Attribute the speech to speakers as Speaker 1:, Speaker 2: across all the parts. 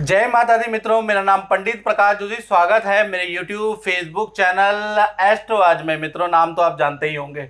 Speaker 1: जय माता दी मित्रों, मेरा नाम पंडित प्रकाश जोशी। स्वागत है मेरे YouTube फेसबुक चैनल एस्ट्रो आज में। मित्रों, नाम तो आप जानते ही होंगे।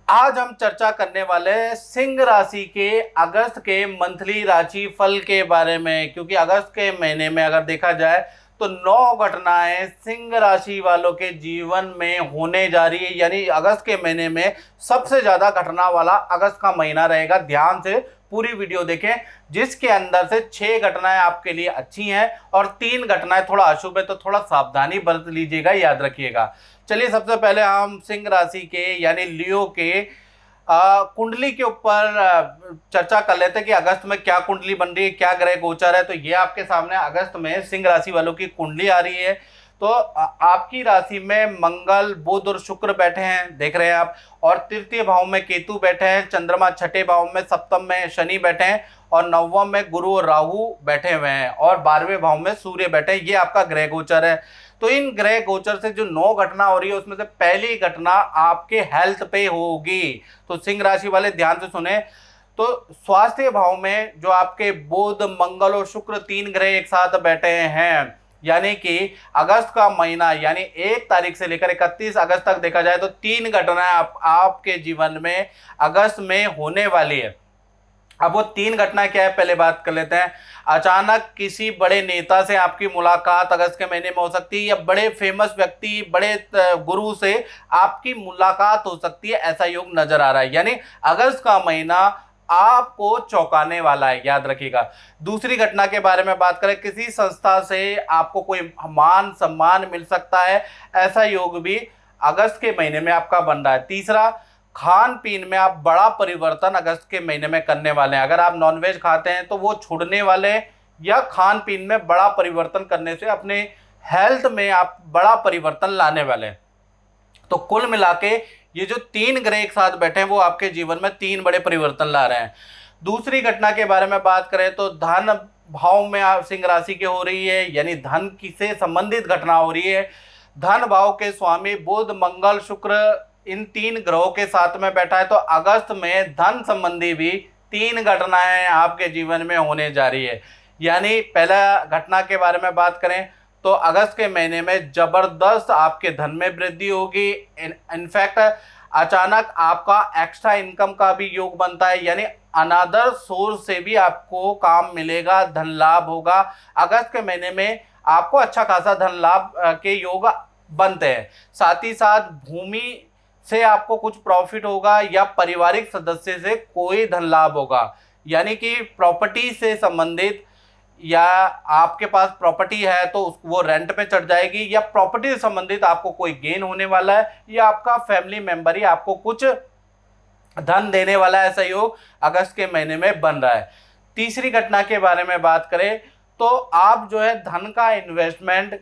Speaker 1: आज हम चर्चा करने वाले हैं सिंह राशि के अगस्त के मंथली राशि फल के बारे में, क्योंकि अगस्त के महीने में अगर देखा जाए तो 9 घटनाएं सिंह राशि वालों के जीवन में होने जा रही है। यानी अगस्त के महीने में सबसे ज्यादा घटना वाला अगस्त का महीना रहेगा। ध्यान से पूरी वीडियो देखें, जिसके अंदर से 6 घटनाएं आपके लिए अच्छी हैं और 3 घटनाएं थोड़ा अशुभ है, तो थोड़ा सावधानी बरत लीजिएगा, याद रखिएगा। चलिए, सबसे पहले हम सिंह राशि के यानी लियो के कुंडली के ऊपर चर्चा कर लेते हैं कि अगस्त में क्या कुंडली बन रही है, क्या ग्रह गोचर है। तो ये आपके सामने अगस्त में सिंह राशि वालों की कुंडली आ रही है। तो आपकी राशि में मंगल, बुध और शुक्र बैठे हैं, देख रहे हैं आप। और तृतीय भाव में केतु बैठे हैं, चंद्रमा छठे भाव में, सप्तम में शनि बैठे हैं और नवम में गुरु और राहु बैठे हुए हैं और 12वें भाव में सूर्य बैठे हैं। ये आपका ग्रह गोचर है। तो इन ग्रह गोचर से जो 9 घटना हो रही है, उसमें से पहली घटना आपके हेल्थ पे होगी। तो सिंह राशि वाले ध्यान से सुने। तो स्वास्थ्य भाव में जो आपके बुध, मंगल और शुक्र 3 ग्रह एक साथ बैठे हैं, यानी कि अगस्त का महीना यानी 1 तारीख से लेकर 31 अगस्त तक देखा जाए तो 3 घटनाएं आपके जीवन में अगस्त में होने वाली है। अब वो 3 घटना क्या है, पहले बात कर लेते हैं। अचानक किसी बड़े नेता से आपकी मुलाकात अगस्त के महीने में हो सकती है, या बड़े फेमस व्यक्ति, बड़े गुरु से आपकी मुलाकात हो सकती है, ऐसा योग नजर आ रहा है। यानी अगस्त का महीना आपको चौंकाने वाला है, याद रखिएगा। दूसरी घटना के बारे में बात करें, किसी संस्था से आपको कोई मान सम्मान मिल सकता है, ऐसा योग भी अगस्त के महीने में आपका बन रहा है। तीसरा, खान पीन में आप बड़ा परिवर्तन अगस्त के महीने में करने वाले हैं। अगर आप नॉनवेज खाते हैं तो वो छोड़ने वाले हैं, या खान पीन में बड़ा परिवर्तन करने से अपने हेल्थ में आप बड़ा परिवर्तन लाने वाले हैं। तो कुल मिला के ये जो 3 ग्रह एक साथ बैठे हैं, वो आपके जीवन में 3 बड़े परिवर्तन ला रहे हैं। दूसरी घटना के बारे में बात करें तो धन भाव में आप सिंह राशि के हो रही है, यानी धन से संबंधित घटना हो रही है। धन भाव के स्वामी बुध, मंगल, शुक्र इन 3 ग्रहों के साथ में बैठा है। तो अगस्त में धन संबंधी भी 3 घटनाएं आपके जीवन में होने जा रही है। यानी पहला घटना के बारे में बात करें तो अगस्त के महीने में जबरदस्त आपके धन में वृद्धि होगी। इनफैक्ट अचानक आपका एक्स्ट्रा इनकम का भी योग बनता है, यानी अनदर सोर्स से भी आपको काम मिलेगा, धन लाभ होगा। अगस्त के महीने में आपको अच्छा खासा धन लाभ के योग बनते हैं। साथ ही साथ भूमि से आपको कुछ प्रॉफिट होगा, या पारिवारिक सदस्य से कोई धन लाभ होगा, यानी कि प्रॉपर्टी से संबंधित, या आपके पास प्रॉपर्टी है तो वो रेंट पे चढ़ जाएगी, या प्रॉपर्टी से संबंधित आपको कोई गेन होने वाला है, या आपका फैमिली मेंबर ही आपको कुछ धन देने वाला है। ऐसा योग अगस्त के महीने में बन रहा है। तीसरी घटना के बारे में बात करें तो आप जो है धन का इन्वेस्टमेंट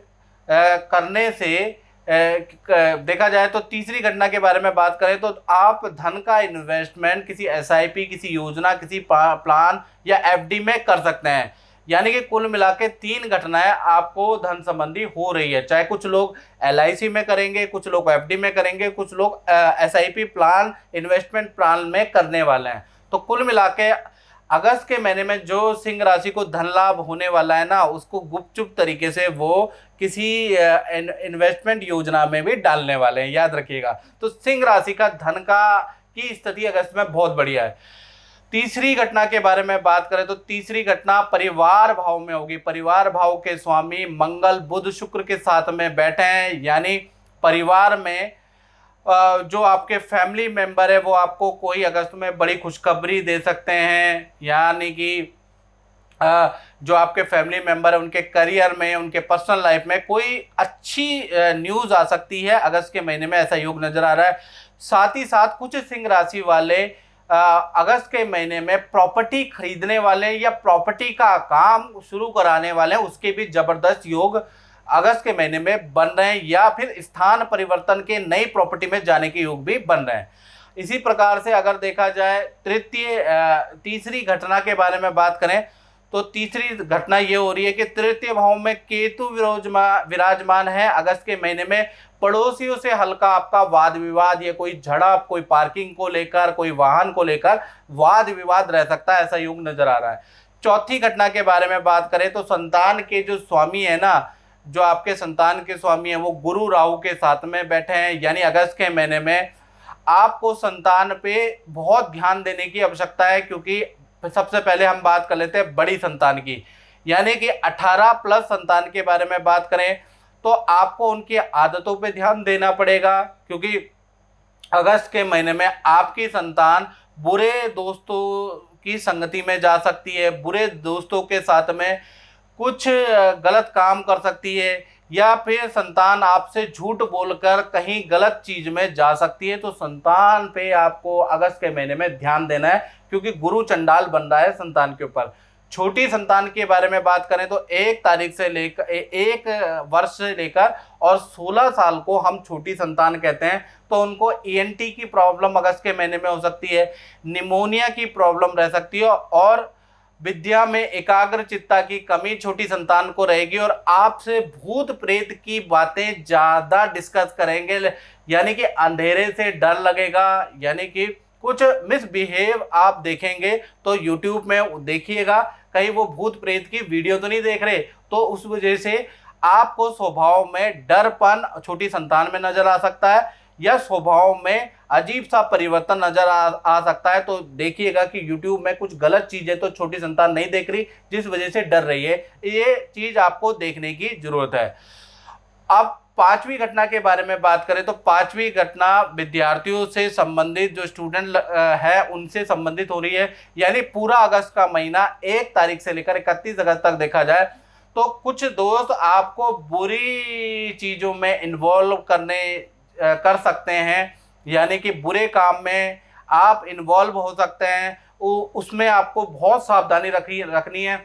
Speaker 1: करने से देखा जाए तो तीसरी घटना के बारे में बात करें तो आप धन का इन्वेस्टमेंट किसी एसआईपी, किसी योजना, किसी प्लान या एफडी में कर सकते हैं। यानी कि कुल मिला के 3 घटनाएं आपको धन संबंधी हो रही है। चाहे कुछ लोग एलआईसी में करेंगे, कुछ लोग एफडी में करेंगे, कुछ लोग एसआईपी प्लान, इन्वेस्टमेंट प्लान में करने वाले हैं। तो कुल मिला के अगस्त के महीने में जो सिंह राशि को धन लाभ होने वाला है ना, उसको गुपचुप तरीके से वो किसी इन्वेस्टमेंट योजना में भी डालने वाले हैं, याद रखिएगा। तो सिंह राशि का धन का की स्थिति अगस्त में बहुत बढ़िया है। तीसरी घटना के बारे में बात करें तो तीसरी घटना परिवार भाव में होगी। परिवार भाव के स्वामी मंगल, बुध, शुक्र के साथ में बैठे हैं, यानी परिवार में जो आपके फैमिली मेंबर है वो आपको कोई अगस्त में बड़ी खुशखबरी दे सकते हैं। यानी कि जो आपके फैमिली मेंबर है उनके करियर में, उनके पर्सनल लाइफ में कोई अच्छी न्यूज़ आ सकती है अगस्त के महीने में, ऐसा योग नजर आ रहा है। साथ ही साथ कुछ सिंह राशि वाले अगस्त के महीने में प्रॉपर्टी खरीदने वाले या प्रॉपर्टी का काम शुरू कराने वाले हैं, उसके भी जबरदस्त योग अगस्त के महीने में बन रहे हैं, या फिर स्थान परिवर्तन के नई प्रॉपर्टी में जाने के योग भी बन रहे हैं। इसी प्रकार से अगर देखा जाए तीसरी घटना के बारे में बात करें तो तीसरी घटना ये हो रही है कि तृतीय भाव में केतु विराजमान है। अगस्त के महीने में पड़ोसियों से हल्का आपका वाद विवाद या कोई झड़प, कोई पार्किंग को लेकर, कोई वाहन को लेकर वाद विवाद रह सकता है, ऐसा योग नजर आ रहा है। चौथी घटना के बारे में बात करें तो संतान के जो स्वामी है ना, जो आपके संतान के स्वामी है, वो गुरु राहु के साथ में बैठे हैं, यानी अगस्त के महीने में आपको संतान पे बहुत ध्यान देने की आवश्यकता है। क्योंकि सबसे पहले हम बात कर लेते हैं बड़ी संतान की, यानी कि 18 प्लस संतान के बारे में बात करें तो आपको उनकी आदतों पे ध्यान देना पड़ेगा। क्योंकि अगस्त के महीने में आपकी संतान बुरे दोस्तों की संगति में जा सकती है, बुरे दोस्तों के साथ में कुछ गलत काम कर सकती है, या फिर संतान आपसे झूठ बोलकर कहीं गलत चीज में जा सकती है। तो संतान पे आपको अगस्त के महीने में ध्यान देना है, क्योंकि गुरु चंडाल बन रहा है संतान के ऊपर। छोटी संतान के बारे में बात करें तो 1 से लेकर 1 वर्ष से लेकर और 16 साल को हम छोटी संतान कहते हैं। तो उनको ईएनटी की प्रॉब्लम अगस्त के महीने में हो सकती है, निमोनिया की प्रॉब्लम रह सकती है, और विद्या में एकाग्र चित्ता की कमी छोटी संतान को रहेगी, और आपसे भूत प्रेत की बातें ज़्यादा डिस्कस करेंगे, यानी कि अंधेरे से डर लगेगा, यानी कि कुछ मिसबिहेव आप देखेंगे। तो YouTube में देखिएगा कहीं वो भूत प्रेत की वीडियो तो नहीं देख रहे, तो उस वजह से आपको स्वभाव में डरपन छोटी संतान में नजर आ सकता है, या स्वभाव में अजीब सा परिवर्तन नजर आ सकता है। तो देखिएगा कि YouTube में कुछ गलत चीजें तो छोटी संतान नहीं देख रही, जिस वजह से डर रही है, ये चीज आपको देखने की जरूरत है। अब 5वीं घटना के बारे में बात करें तो 5वीं घटना विद्यार्थियों से संबंधित, जो स्टूडेंट है उनसे संबंधित हो रही है। यानी पूरा अगस्त का महीना 1 तारीख से लेकर 31 अगस्त तक देखा जाए तो कुछ दोस्त आपको बुरी चीजों में इन्वॉल्व कर सकते हैं, यानी कि बुरे काम में आप इन्वॉल्व हो सकते हैं। उसमें आपको बहुत सावधानी रखनी है,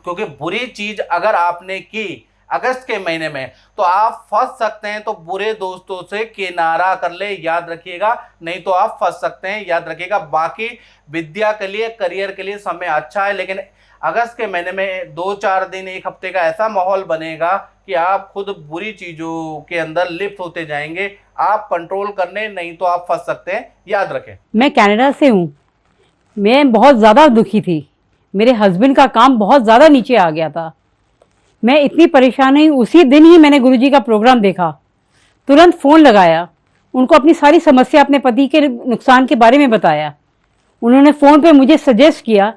Speaker 1: क्योंकि बुरी चीज अगर आपने की अगस्त के महीने में तो आप फंस सकते हैं। तो बुरे दोस्तों से किनारा कर ले, याद रखिएगा, नहीं तो आप फंस सकते हैं, याद रखिएगा। बाकी विद्या के लिए, करियर के लिए समय अच्छा है, लेकिन अगस्त के महीने में 2-4 दिन, 1 हफ्ते का ऐसा माहौल बनेगा कि आप खुद बुरी चीजों के अंदर लिप्त होते जाएंगे। आप कंट्रोल करने, नहीं तो आप फंस सकते हैं, याद रखें।
Speaker 2: मैं कनाडा से हूँ। मैं बहुत ज़्यादा दुखी थी, मेरे हस्बैंड का काम बहुत ज़्यादा नीचे आ गया था। मैं इतनी परेशान हुई, उसी दिन ही मैंने गुरुजी का प्रोग्राम देखा, तुरंत फ़ोन लगाया, उनको अपनी सारी समस्या, अपने पति के नुकसान के बारे में बताया। उन्होंने फ़ोन पे मुझे सजेस्ट किया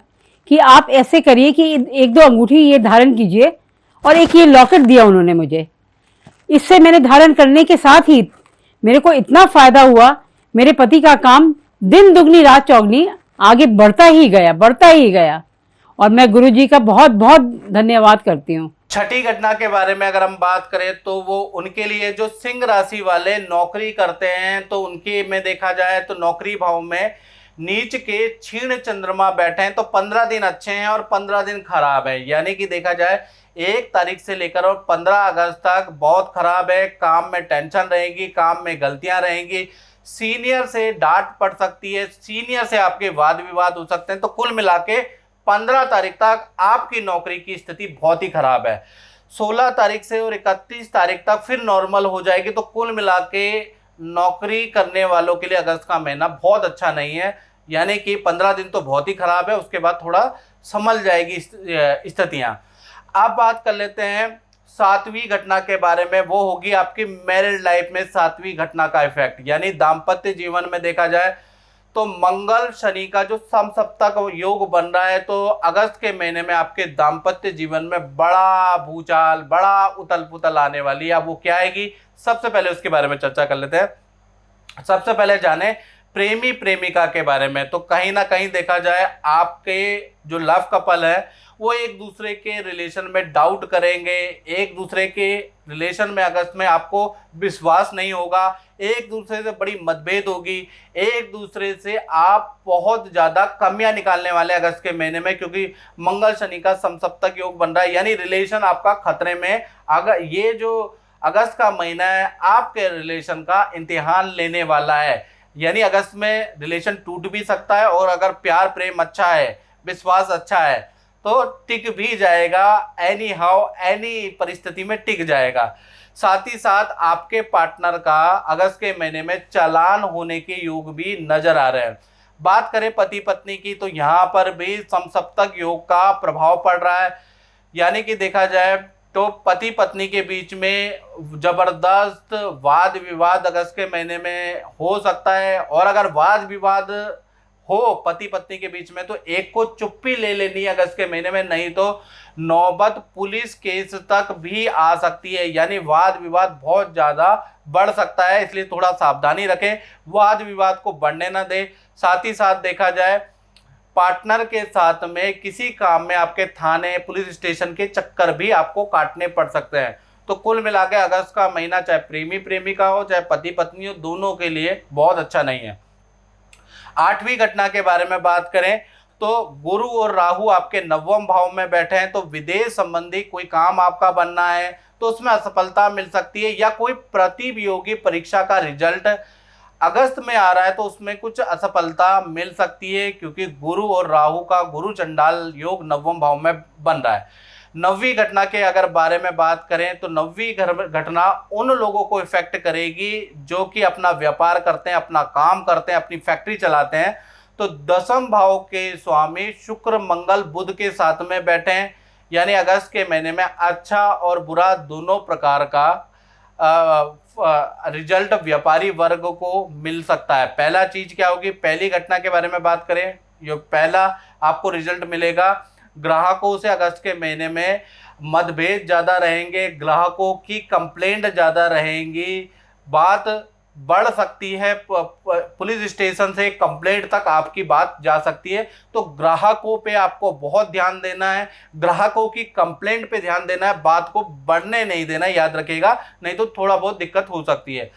Speaker 2: कि आप ऐसे करिए कि 1-2 अंगूठी ये धारण कीजिए, और एक ये लॉकेट दिया उन्होंने मुझे। इससे मैंने धारण करने के साथ ही मेरे को इतना फ़ायदा हुआ, मेरे पति का काम दिन दुगनी रात चौगनी आगे बढ़ता ही गया, और मैं गुरुजी का बहुत बहुत धन्यवाद करती हूँ।
Speaker 1: छठी घटना के बारे में अगर हम बात करें तो वो उनके लिए जो सिंह राशि वाले नौकरी करते हैं, तो उनके में देखा जाए तो नौकरी भाव में नीच के क्षीण चंद्रमा बैठे हैं। तो 15 दिन अच्छे हैं और 15 दिन खराब है, यानी कि देखा जाए 1 तारीख से लेकर और 15 अगस्त तक बहुत खराब है। काम में टेंशन रहेगी, काम में गलतियां रहेंगी, सीनियर से डांट पड़ सकती है, सीनियर से आपके वाद विवाद हो सकते हैं। तो कुल मिला के 15 तारीख तक आपकी नौकरी की स्थिति बहुत ही खराब है। 16 तारीख से और 31 तारीख तक फिर नॉर्मल हो जाएगी। तो कुल मिला के नौकरी करने वालों के लिए अगस्त का महीना बहुत अच्छा नहीं है, यानी कि 15 दिन तो बहुत ही खराब है, उसके बाद थोड़ा संभल जाएगी स्थितियां। अब बात कर लेते हैं 7वीं घटना के बारे में, वो होगी आपकी मैरिड लाइफ में 7वीं घटना का इफेक्ट, यानी दाम्पत्य जीवन में देखा जाए तो मंगल शनि का जो समसप्तक योग बन रहा है, तो अगस्त के महीने में आपके दाम्पत्य जीवन में बड़ा भूचाल, बड़ा उथल पुथल आने वाली है। अब वो क्या आएगी, सबसे पहले उसके बारे में चर्चा कर लेते हैं। सबसे पहले जाने प्रेमी प्रेमिका के बारे में। तो कहीं ना कहीं देखा जाए आपके जो लव कपल है वो एक दूसरे के रिलेशन में डाउट करेंगे, एक दूसरे के रिलेशन में अगस्त में आपको विश्वास नहीं होगा, एक दूसरे से बड़ी मतभेद होगी, एक दूसरे से आप बहुत ज़्यादा कमियां निकालने वाले अगस्त के महीने में, क्योंकि मंगल शनि का समसप्तक योग बन रहा है, यानी रिलेशन आपका खतरे में। अगर ये जो अगस्त का महीना है आपके रिलेशन का इम्तिहान लेने वाला है, यानी अगस्त में रिलेशन टूट भी सकता है, और अगर प्यार प्रेम अच्छा है, विश्वास अच्छा है, तो टिक भी जाएगा, एनी हाउ एनी परिस्थिति में टिक जाएगा। साथ ही साथ आपके पार्टनर का अगस्त के महीने में चालान होने के योग भी नजर आ रहे हैं। बात करें पति पत्नी की तो यहाँ पर भी समसप्तक योग का प्रभाव पड़ रहा है, यानी कि देखा जाए तो पति पत्नी के बीच में जबरदस्त वाद विवाद अगस्त के महीने में हो सकता है। और अगर वाद विवाद हो पति पत्नी के बीच में तो एक को चुप्पी ले लेनी है अगस्त के महीने में, नहीं तो नौबत पुलिस केस तक भी आ सकती है, यानी वाद विवाद बहुत ज़्यादा बढ़ सकता है। इसलिए थोड़ा सावधानी रखें, वाद विवाद को बढ़ने ना दें। साथ ही साथ देखा जाए पार्टनर के साथ में किसी काम में आपके थाने पुलिस स्टेशन के चक्कर भी आपको काटने पड़ सकते हैं। तो कुल मिला के अगस्त का महीना चाहे प्रेमी प्रेमिका हो चाहे पति पत्नी हो, दोनों के लिए बहुत अच्छा नहीं है। 8वीं घटना के बारे में बात करें तो गुरु और राहु आपके 9वें भाव में बैठे हैं, तो विदेश संबंधी कोई काम आपका बनना है तो उसमें असफलता मिल सकती है, या कोई प्रतियोगी परीक्षा का रिजल्ट अगस्त में आ रहा है तो उसमें कुछ असफलता मिल सकती है, क्योंकि गुरु और राहु का गुरु चंडाल योग 9वें भाव में बन रहा है। 9वीं घटना के अगर बारे में बात करें तो 9वीं घटना उन लोगों को इफेक्ट करेगी जो कि अपना व्यापार करते हैं, अपना काम करते हैं, अपनी फैक्ट्री चलाते हैं। तो 10वें भाव के स्वामी शुक्र मंगल बुध के साथ में बैठे हैं, यानी अगस्त के महीने में अच्छा और बुरा दोनों प्रकार का रिजल्ट व्यापारी वर्ग को मिल सकता है। पहला चीज क्या होगी, पहली घटना के बारे में बात करें, ये पहला आपको रिजल्ट मिलेगा, ग्राहकों से अगस्त के महीने में मतभेद ज़्यादा रहेंगे, ग्राहकों की कंप्लेंट ज़्यादा रहेंगी, बात बढ़ सकती है, पुलिस स्टेशन से कंप्लेंट तक आपकी बात जा सकती है। तो ग्राहकों पे आपको बहुत ध्यान देना है, ग्राहकों की कंप्लेंट पे ध्यान देना है, बात को बढ़ने नहीं देना, याद रखिएगा, नहीं तो थोड़ा बहुत दिक्कत हो सकती है।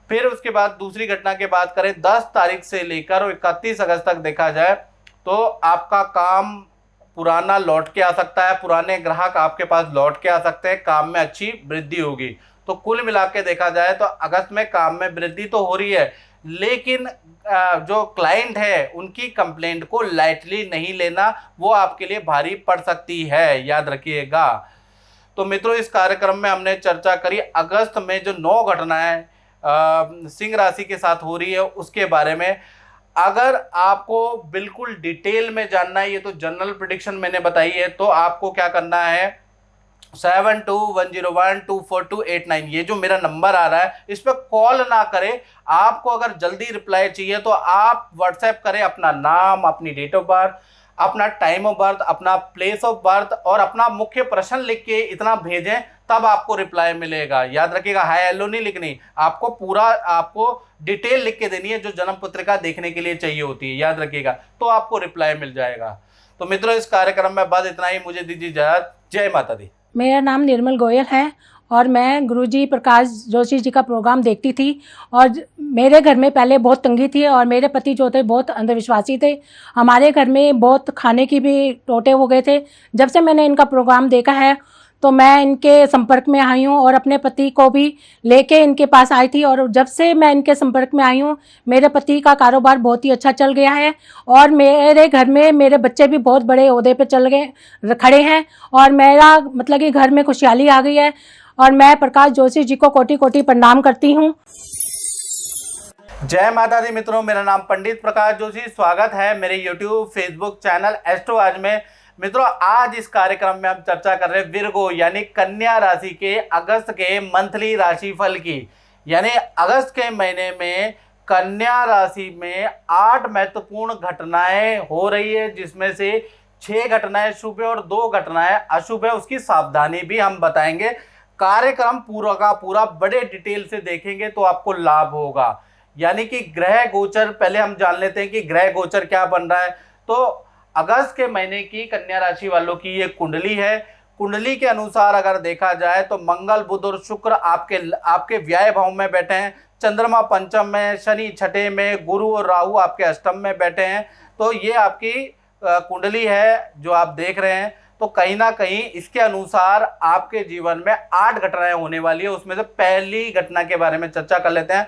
Speaker 1: फिर उसके बाद दूसरी घटना की बात करें, 10 तारीख से लेकर 31 अगस्त तक देखा जाए तो आपका काम पुराना लौट के आ सकता है, पुराने ग्राहक आपके पास लौट के आ सकते हैं, काम में अच्छी वृद्धि होगी। तो कुल मिला के देखा जाए तो अगस्त में काम में वृद्धि तो हो रही है, लेकिन जो क्लाइंट है उनकी कंप्लेंट को लाइटली नहीं लेना, वो आपके लिए भारी पड़ सकती है, याद रखिएगा। तो मित्रों, इस कार्यक्रम में हमने चर्चा करी अगस्त में जो 9 घटनाएं सिंह राशि के साथ हो रही है उसके बारे में। अगर आपको बिल्कुल डिटेल में जानना है, ये तो जनरल प्रेडिक्शन मैंने बताई है, तो आपको क्या करना है, 7210124289 ये जो मेरा नंबर आ रहा है इस पर कॉल ना करें। आपको अगर जल्दी रिप्लाई चाहिए तो आप व्हाट्सएप करें अपना नाम, अपनी डेट ऑफ बर्थ, अपना टाइम ऑफ बर्थ, अपना प्लेस ऑफ बर्थ और अपना मुख्य प्रश्न लिख के इतना भेजें, तब आपको रिप्लाई मिलेगा। याद रखिएगा, हाय हेलो नहीं लिखनी, आपको पूरा आपको डिटेल लिख के देनी है जो जन्म पत्रिका देखने के लिए चाहिए होती है, याद रखिएगा, तो आपको रिप्लाई मिल जाएगा। तो मित्रों, इस कार्यक्रम में बस इतना ही, मुझे दीजिए इजाजत। जय माता दी।
Speaker 3: मेरा नाम निर्मल गोयल है और मैं गुरुजी प्रकाश जोशी जी का प्रोग्राम देखती थी। और मेरे घर में पहले बहुत तंगी थी और मेरे पति जो थे बहुत अंधविश्वासी थे। हमारे घर में बहुत खाने की भी टोटे हो गए थे। जब से मैंने इनका प्रोग्राम देखा है तो मैं इनके संपर्क में आई हूँ और अपने पति को भी लेके इनके पास आई थी। और जब से मैं इनके संपर्क में आई हूँ मेरे पति का कारोबार बहुत ही अच्छा चल गया है और मेरे घर में मेरे बच्चे भी बहुत बड़े ओहदे पे चल गए खड़े हैं और मेरा मतलब कि घर में खुशहाली आ गई है। और मैं प्रकाश जोशी जी को कोटि कोटि प्रणाम करती हूँ।
Speaker 1: जय माता दी। मित्रों, मेरा नाम पंडित प्रकाश जोशी, स्वागत है मेरे यूट्यूब फेसबुक चैनल एस्ट्रो आज में। मित्रों, आज इस कार्यक्रम में हम चर्चा कर रहे हैं विर्गो यानी कन्या राशि के अगस्त के मंथली राशिफल की। यानी अगस्त के महीने में कन्या राशि में 8 महत्वपूर्ण घटनाएं हो रही है, जिसमें से 6 घटनाएं शुभ है और 2 घटनाएं अशुभ है। उसकी सावधानी भी हम बताएंगे। कार्यक्रम पूरा का पूरा बड़े डिटेल से देखेंगे तो आपको लाभ होगा। यानी कि ग्रह गोचर पहले हम जान लेते हैं कि ग्रह गोचर क्या बन रहा है। तो अगस्त के महीने की कन्या राशि वालों की ये कुंडली है। कुंडली के अनुसार अगर देखा जाए तो मंगल बुध और शुक्र आपके व्यय भाव में बैठे हैं, चंद्रमा पंचम में, शनि छठे में, गुरु और राहु आपके अष्टम में बैठे हैं। तो ये आपकी कुंडली है जो आप देख रहे हैं। तो कहीं ना कहीं इसके अनुसार आपके जीवन में 8 घटनाएं होने वाली है। उसमें से पहली घटना के बारे में चर्चा कर लेते हैं।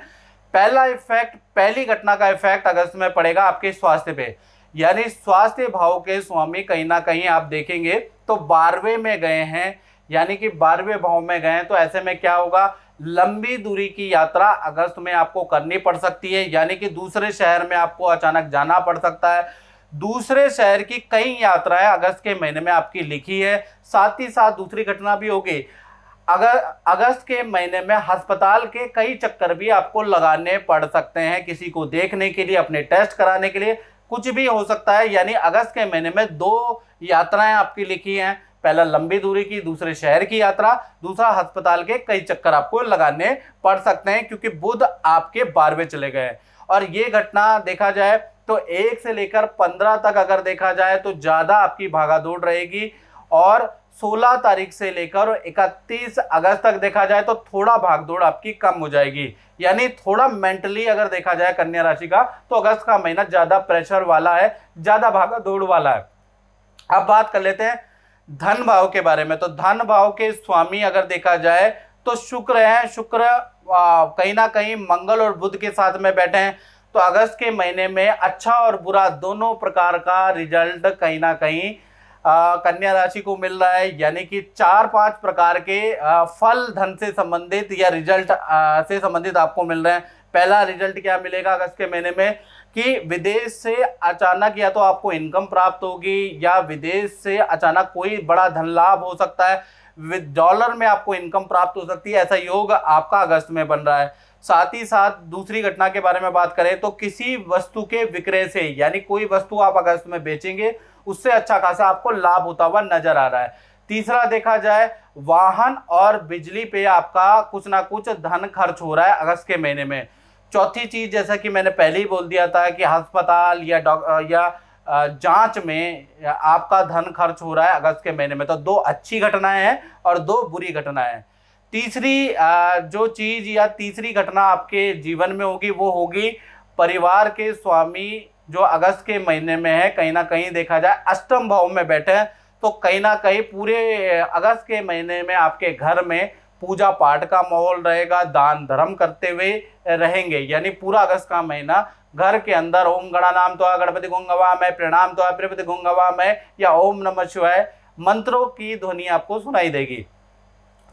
Speaker 1: पहली घटना का इफेक्ट अगस्त में पड़ेगा आपके स्वास्थ्य पे। यानी स्वास्थ्य भाव के स्वामी कहीं ना कहीं आप देखेंगे तो 12वें में गए हैं, यानी कि 12वें भाव में गए हैं। तो ऐसे में क्या होगा, लंबी दूरी की यात्रा अगस्त में आपको करनी पड़ सकती है, यानी कि दूसरे शहर में आपको अचानक जाना पड़ सकता है। दूसरे शहर की कई यात्राएं अगस्त के महीने में आपकी लिखी है। साथ ही साथ दूसरी घटना भी होगी, अगर अगस्त के महीने में अस्पताल के कई चक्कर भी आपको लगाने पड़ सकते हैं, किसी को देखने के लिए, अपने टेस्ट कराने के लिए, कुछ भी हो सकता है। यानी अगस्त के महीने में 2 यात्राएं आपकी लिखी हैं, पहला लंबी दूरी की दूसरे शहर की यात्रा, दूसरा अस्पताल के कई चक्कर आपको लगाने पड़ सकते हैं, क्योंकि बुध आपके 12वें चले गए। और ये घटना देखा जाए तो 1 से लेकर 15 तक अगर देखा जाए तो ज़्यादा आपकी भागादौड़ रहेगी, और 16 तारीख से लेकर 31 अगस्त तक देखा जाए तो थोड़ा भागदौड़ आपकी कम हो जाएगी। यानी थोड़ा मेंटली अगर देखा जाए कन्या राशि का, तो अगस्त का महीना ज़्यादा प्रेशर वाला है, ज़्यादा भागदौड़ वाला है। अब बात कर लेते हैं धन भाव के बारे में। तो धन भाव के स्वामी अगर देखा जाए तो शुक्र हैं। शुक्र कहीं ना कहीं मंगल और बुध के साथ में बैठे हैं, तो अगस्त के महीने में अच्छा और बुरा दोनों प्रकार का रिजल्ट कहीं ना कहीं कन्या राशि को मिल रहा है। यानी कि 4-5 प्रकार के फल धन से संबंधित या रिजल्ट से संबंधित आपको मिल रहे हैं। पहला रिजल्ट क्या मिलेगा अगस्त के महीने में कि विदेश से अचानक या तो आपको इनकम प्राप्त होगी, या विदेश से अचानक कोई बड़ा धन लाभ हो सकता है, डॉलर में आपको इनकम प्राप्त हो सकती है। ऐसा योग आपका अगस्त में बन रहा है। साथ ही साथ दूसरी घटना के बारे में बात करें तो किसी वस्तु के विक्रय से, यानी कोई वस्तु आप अगस्त में बेचेंगे, उससे अच्छा खासा आपको लाभ होता हुआ नजर आ रहा है। तीसरा देखा जाए वाहन और बिजली पे आपका कुछ ना कुछ धन खर्च हो रहा है अगस्त के महीने में। चौथी चीज, जैसा कि मैंने पहले ही बोल दिया था कि अस्पताल या जांच में आपका धन खर्च हो रहा है अगस्त के महीने में। तो 2 अच्छी घटनाएं हैं और 2 बुरी घटनाएं हैं। तीसरी जो चीज या तीसरी घटना आपके जीवन में होगी वो होगी परिवार के स्वामी जो अगस्त के महीने में है, कहीं ना कहीं देखा जाए अष्टम भाव में बैठे हैं, तो कहीं ना कहीं पूरे अगस्त के महीने में आपके घर में पूजा पाठ का माहौल रहेगा, दान धर्म करते हुए रहेंगे। यानी पूरा अगस्त का महीना घर के अंदर ओम गणानाम त्वा गणपति गुंगवामय, प्रणाम त्वा प्रपति गुंगवामय या ओम नमः शिवाय मंत्रों की ध्वनि आपको सुनाई देगी।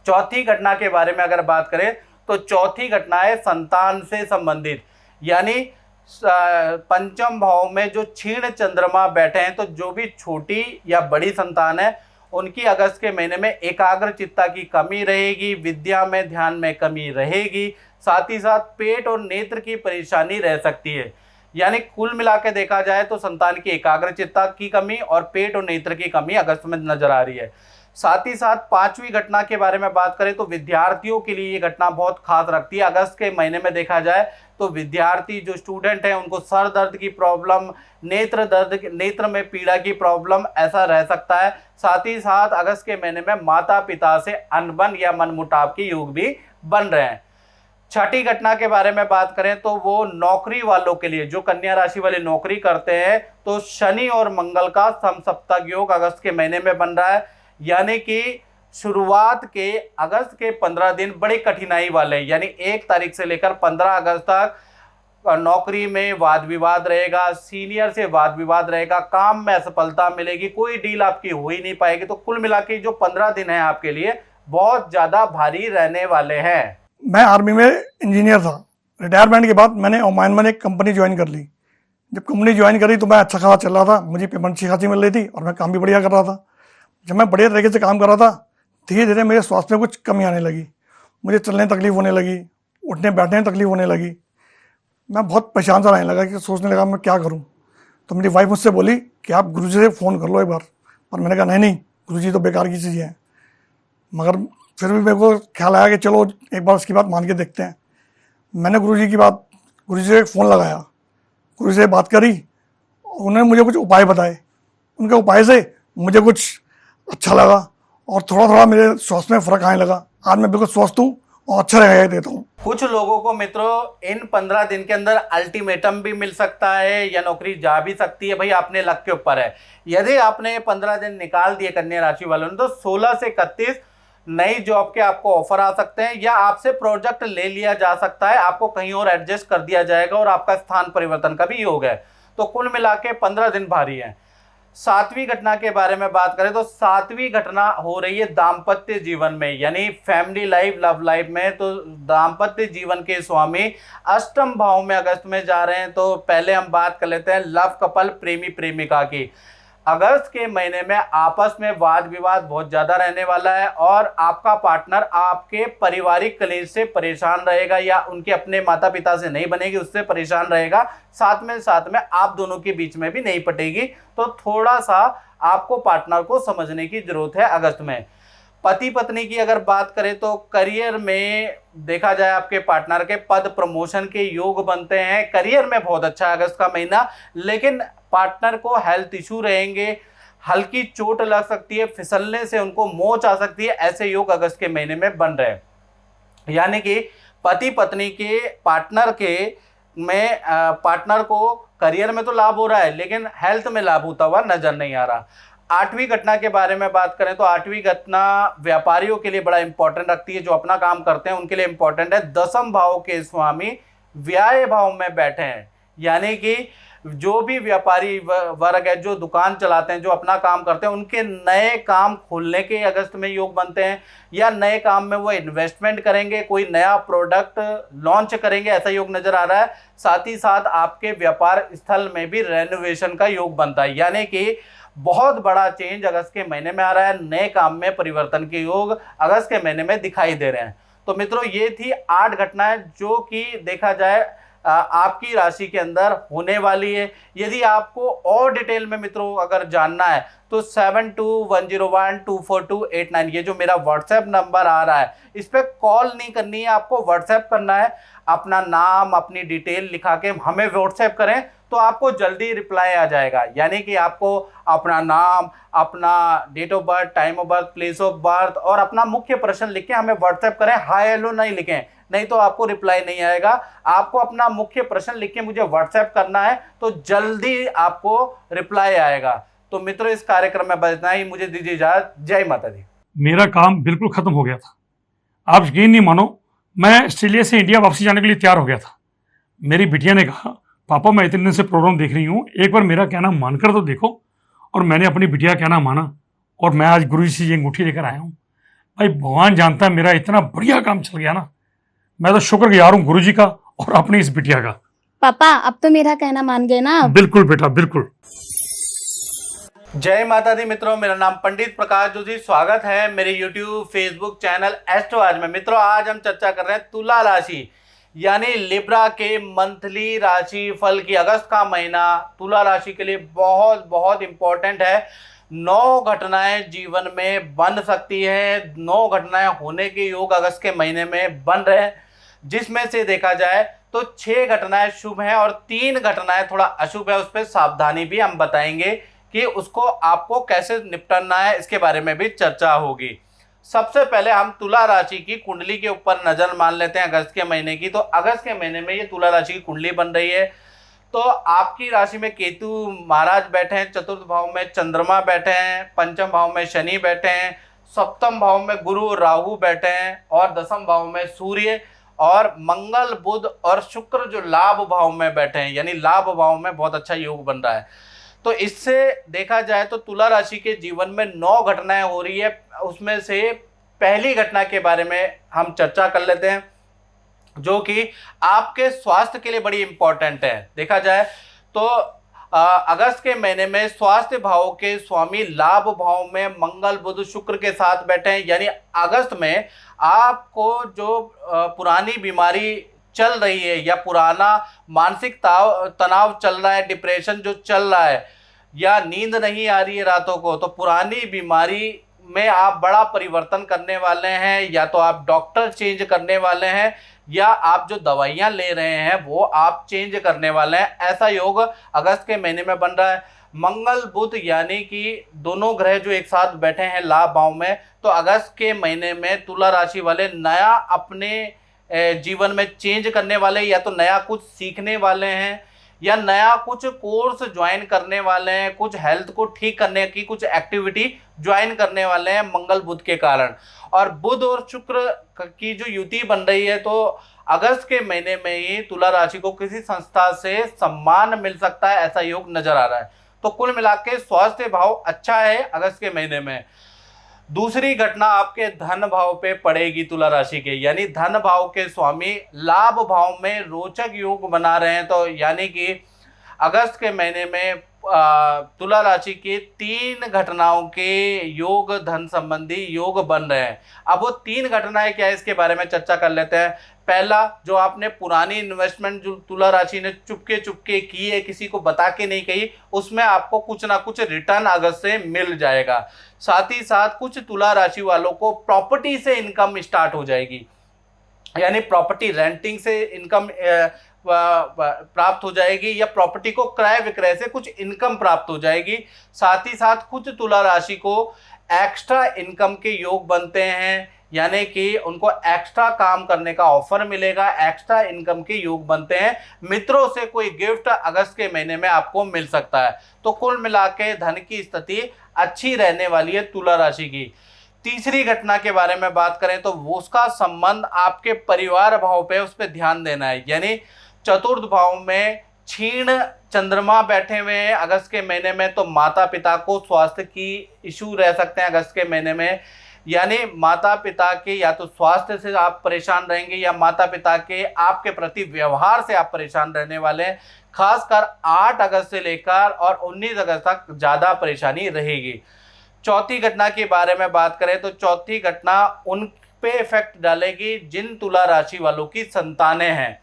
Speaker 1: चौथी घटना के बारे में अगर बात करें तो चौथी घटना है संतान से संबंधित। यानी पंचम भाव में जो क्षीण चंद्रमा बैठे हैं, तो जो भी छोटी या बड़ी संतान है उनकी अगस्त के महीने में एकाग्र चित्ता की कमी रहेगी, विद्या में ध्यान में कमी रहेगी, साथ ही साथ पेट और नेत्र की परेशानी रह सकती है। यानी कुल मिला के देखा जाए तो संतान की एकाग्र चित्ता की कमी और पेट और नेत्र की कमी अगस्त में नजर आ रही है। साथ ही साथ 5वीं घटना के बारे में बात करें तो विद्यार्थियों के लिए ये घटना बहुत खास रखती है। अगस्त के महीने में देखा जाए तो विद्यार्थी जो स्टूडेंट हैं उनको सर दर्द की प्रॉब्लम, नेत्र में पीड़ा की प्रॉब्लम ऐसा रह सकता है। साथ ही साथ अगस्त के महीने में माता पिता से अनबन या मनमुटाव के योग भी बन रहे हैं। छठी घटना के बारे में बात करें तो वो नौकरी वालों के लिए, जो कन्या राशि वाले नौकरी करते हैं, तो शनि और मंगल का समसप्तक योग अगस्त के महीने में बन रहा है। यानी कि शुरुआत के अगस्त के 15 दिन बड़ी कठिनाई वाले, यानी 1 तारीख से लेकर 15 अगस्त तक नौकरी में वाद विवाद रहेगा, सीनियर से वाद विवाद रहेगा, काम में असफलता मिलेगी, कोई डील आपकी हो ही नहीं पाएगी। तो कुल मिला के जो 15 दिन है आपके लिए बहुत ज़्यादा भारी रहने वाले हैं।
Speaker 4: मैं आर्मी में इंजीनियर था। रिटायरमेंट के बाद मैंने ओमान में एक कंपनी ज्वाइन कर ली। जब कंपनी ज्वाइन करी तो मैं अच्छा खासा चल रहा था, मुझे पेमेंट अच्छी खासी मिल रही थी और मैं काम भी बढ़िया कर रहा था। जब मैं बढ़िया तरीके से काम कर रहा था, धीरे धीरे मेरे स्वास्थ्य में कुछ कमी आने लगी, मुझे चलने में तकलीफ होने लगी, उठने बैठने में तकलीफ होने लगी। मैं बहुत परेशान सा रहने लगा कि सोचने लगा मैं क्या करूं। तो मेरी वाइफ मुझसे बोली कि आप गुरुजी से फ़ोन कर लो एक बार, पर मैंने कहा नहीं, गुरुजी तो बेकार की चीज़ है। मगर फिर भी मेरे को ख्याल आया कि चलो एक बार उसकी बात मान के देखते हैं। मैंने गुरुजी से एक फ़ोन लगाया, गुरुजी से बात करी, उन्होंने मुझे कुछ उपाय बताए। उनके उपाय से मुझे कुछ अच्छा लगा और थोड़ा थोड़ा मेरे स्वास्थ्य में फ़र्क आने लगा। आज मैं बिल्कुल स्वस्थ हूँ और अच्छा रह देता हूँ।
Speaker 1: कुछ लोगों को मित्रों इन 15 दिन के अंदर अल्टीमेटम भी मिल सकता है या नौकरी जा भी सकती है। भाई अपने लक के ऊपर है। यदि आपने 15 दिन निकाल दिए कन्या राशि वालों ने, तो 16 से 31 नई जॉब के आपको ऑफर आ सकते हैं या आपसे प्रोजेक्ट ले लिया जा सकता है, आपको कहीं और एडजस्ट कर दिया जाएगा और आपका स्थान परिवर्तन का भी योग है। तो कुल मिला के 15 दिन भारी है। सातवीं घटना के बारे में बात करें तो सातवीं घटना हो रही है दाम्पत्य जीवन में, यानी फैमिली लाइफ, लव लाइफ में। तो दाम्पत्य जीवन के स्वामी अष्टम भाव में अगस्त में जा रहे हैं। तो पहले हम बात कर लेते हैं लव कपल, प्रेमी प्रेमिका की। अगस्त के महीने में आपस में वाद विवाद बहुत ज़्यादा रहने वाला है और आपका पार्टनर आपके पारिवारिक कलेश से परेशान रहेगा या उनके अपने माता पिता से नहीं बनेगी, उससे परेशान रहेगा। साथ में आप दोनों के बीच में भी नहीं पटेगी। तो थोड़ा सा आपको पार्टनर को समझने की जरूरत है अगस्त में। पति पत्नी की अगर बात करें तो करियर में देखा जाए आपके पार्टनर के पद प्रमोशन के योग बनते हैं। करियर में बहुत अच्छा है अगस्त का महीना, लेकिन पार्टनर को हेल्थ इशू रहेंगे, हल्की चोट लग सकती है, फिसलने से उनको मोच आ सकती है। ऐसे योग अगस्त के महीने में बन रहे हैं। यानी कि पति पत्नी के पार्टनर को करियर में तो लाभ हो रहा है, लेकिन हेल्थ में लाभ होता हुआ नजर नहीं आ रहा। आठवीं घटना के बारे में बात करें तो आठवीं घटना व्यापारियों के लिए बड़ा इंपॉर्टेंट रखती है, जो अपना काम करते हैं उनके लिए इंपॉर्टेंट है। दसम भाव के स्वामी व्यय भाव में बैठे हैं, यानी कि जो भी व्यापारी वर्ग है, जो दुकान चलाते हैं, जो अपना काम करते हैं, उनके नए काम खोलने के अगस्त में योग बनते हैं या नए काम में वो इन्वेस्टमेंट करेंगे, कोई नया प्रोडक्ट लॉन्च करेंगे, ऐसा योग नजर आ रहा है। साथ ही साथ आपके व्यापार स्थल में भी रेनोवेशन का योग बनता है, यानी कि बहुत बड़ा चेंज अगस्त के महीने में आ रहा है। नए काम में परिवर्तन के योग अगस्त के महीने में दिखाई दे रहे हैं। तो मित्रों, ये थी 8 घटनाएं जो कि देखा जाए आपकी राशि के अंदर होने वाली है। यदि आपको और डिटेल में मित्रों अगर जानना है तो 7210124289 ये जो मेरा व्हाट्सएप नंबर आ रहा है, इस पर कॉल नहीं करनी है, आपको व्हाट्सएप करना है। अपना नाम, अपनी डिटेल लिखा के हमें व्हाट्सएप करें तो आपको जल्दी रिप्लाई आ जाएगा। यानी कि आपको अपना नाम, अपना date of birth, time of birth, place of birth और अपना मुख्य प्रश्न लिख के हमें व्हाट्सएप करें। हाय हेलो नहीं लिखें, नहीं तो आपको रिप्लाई नहीं आएगा। आपको अपना मुख्य प्रश्न लिख के मुझे व्हाट्सएप करना है तो जल्दी आपको रिप्लाई आएगा। तो मित्रों, इस कार्यक्रम में बस इतना ही। मुझे दीजिए इजाजत। जय माता दी।
Speaker 5: मेरा काम बिल्कुल खत्म हो गया था। आप यकीन नहीं मानो, मैं ऑस्ट्रेलिया से इंडिया वापसी जाने के लिए तैयार हो गया था। मेरी बिटिया ने कहा, पापा मैं इतने दिन से प्रोग्राम देख रही हूँ, एक बार मेरा कहना मानकर तो देखो। और मैंने अपनी बिटिया का कहना माना और मैं आज गुरु जी से ये अंगूठी लेकर आया हूँ। भाई भगवान जानता है मेरा इतना बढ़िया काम चल गया ना। मैं तो शुक्रगुजार हूँ गुरु जी का और अपनी इस बिटिया का।
Speaker 6: पापा अब तो मेरा कहना मान गए ना?
Speaker 5: बिल्कुल बेटा, बिल्कुल।
Speaker 1: जय माता दी मित्रों, मेरा नाम पंडित प्रकाश जोशी। स्वागत है मेरे YouTube, Facebook चैनल एस्ट्रो आज में। मित्रों, आज हम चर्चा कर रहे हैं तुला राशि यानी लिब्रा के मंथली राशि फल की। अगस्त का महीना तुला राशि के लिए बहुत बहुत इंपॉर्टेंट है। 9 घटनाएं जीवन में बन सकती है। 9 घटनाएं होने के योग अगस्त के महीने में बन रहे हैं, जिसमें से देखा जाए तो 6 घटनाएं शुभ हैं और 3 घटनाएं थोड़ा अशुभ है। उस पर सावधानी भी हम बताएंगे कि उसको आपको कैसे निपटना है, इसके बारे में भी चर्चा होगी। सबसे पहले हम तुला राशि की कुंडली के ऊपर नजर मान लेते हैं अगस्त के महीने की। तो अगस्त के महीने में ये तुला राशि की कुंडली बन रही है। तो आपकी राशि में केतु महाराज बैठे हैं, चतुर्थ भाव में चंद्रमा बैठे हैं, पंचम भाव में शनि बैठे हैं, सप्तम भाव में गुरु राहु बैठे हैं और दसम भाव में सूर्य और मंगल, बुध और शुक्र जो लाभ भाव में बैठे हैं, यानी लाभ भाव में बहुत अच्छा योग बन रहा है। तो इससे देखा जाए तो तुला राशि के जीवन में 9 घटनाएं हो रही है। उसमें से पहली घटना के बारे में हम चर्चा कर लेते हैं, जो कि आपके स्वास्थ्य के लिए बड़ी इंपॉर्टेंट है। देखा जाए तो अगस्त के महीने में स्वास्थ्य भाव के स्वामी लाभ भाव में मंगल, बुध, शुक्र के साथ बैठे हैं। यानी अगस्त में आपको जो पुरानी बीमारी चल रही है या पुराना मानसिक तनाव चल रहा है, डिप्रेशन जो चल रहा है या नींद नहीं आ रही है रातों को, तो पुरानी बीमारी में आप बड़ा परिवर्तन करने वाले हैं। या तो आप डॉक्टर चेंज करने वाले हैं या आप जो दवाइयाँ ले रहे हैं वो आप चेंज करने वाले हैं। ऐसा योग अगस्त के महीने में बन रहा है। मंगल, बुध यानी कि दोनों ग्रह जो एक साथ बैठे हैं लाभ भाव में, तो अगस्त के महीने में तुला राशि वाले नया अपने जीवन में चेंज करने वाले, या तो नया कुछ सीखने वाले हैं या नया कुछ कोर्स ज्वाइन करने वाले हैं, कुछ हेल्थ को ठीक करने की कुछ एक्टिविटी ज्वाइन करने वाले हैं मंगल बुध के कारण। और बुध और शुक्र की जो युति बन रही है, तो अगस्त के महीने में ही तुला राशि को किसी संस्था से सम्मान मिल सकता है, ऐसा योग नजर आ रहा है। तो तो कुल मिला के स्वास्थ्य भाव अच्छा है अगस्त के महीने में। दूसरी घटना आपके धन भाव पे पड़ेगी तुला राशि के, यानी धन भाव के स्वामी लाभ भाव में रोचक योग बना रहे हैं। तो यानी कि अगस्त के महीने में तुला राशि के 3 घटनाओं के योग, धन संबंधी योग बन रहे हैं। अब वो 3 घटनाएं क्या है इसके बारे में चर्चा कर लेते हैं। पहला, जो आपने पुरानी इन्वेस्टमेंट जो तुला राशि ने चुपके चुपके की है, किसी को बता के नहीं कही, उसमें आपको कुछ ना कुछ रिटर्न अगस्त से मिल जाएगा। साथ ही साथ कुछ तुला राशि वालों को प्रॉपर्टी से इनकम स्टार्ट हो जाएगी, यानी प्रॉपर्टी रेंटिंग से इनकम प्राप्त हो जाएगी, या प्रॉपर्टी को क्रय विक्रय से कुछ इनकम प्राप्त हो जाएगी। साथ ही साथ कुछ तुला राशि को एक्स्ट्रा इनकम के योग बनते हैं, यानी कि उनको एक्स्ट्रा काम करने का ऑफर मिलेगा, एक्स्ट्रा इनकम के योग बनते हैं। मित्रों से कोई गिफ्ट अगस्त के महीने में आपको मिल सकता है। तो कुल मिला के धन की स्थिति अच्छी रहने वाली है तुला राशि की। तीसरी घटना के बारे में बात करें तो उसका संबंध आपके परिवार भाव पे, उस पर ध्यान देना है। यानी चतुर्थ भाव में क्षीण चंद्रमा बैठे हुए हैं अगस्त के महीने में, तो माता पिता को स्वास्थ्य की इशू रह सकते हैं अगस्त के महीने में। यानी माता पिता के या तो स्वास्थ्य से आप परेशान रहेंगे, या माता पिता के आपके प्रति व्यवहार से आप परेशान रहने वाले हैं। खासकर 8 अगस्त से लेकर और 19 अगस्त तक ज़्यादा परेशानी रहेगी। चौथी घटना के बारे में बात करें तो चौथी घटना उन पे इफेक्ट डालेगी जिन तुला राशि वालों की संतानें हैं।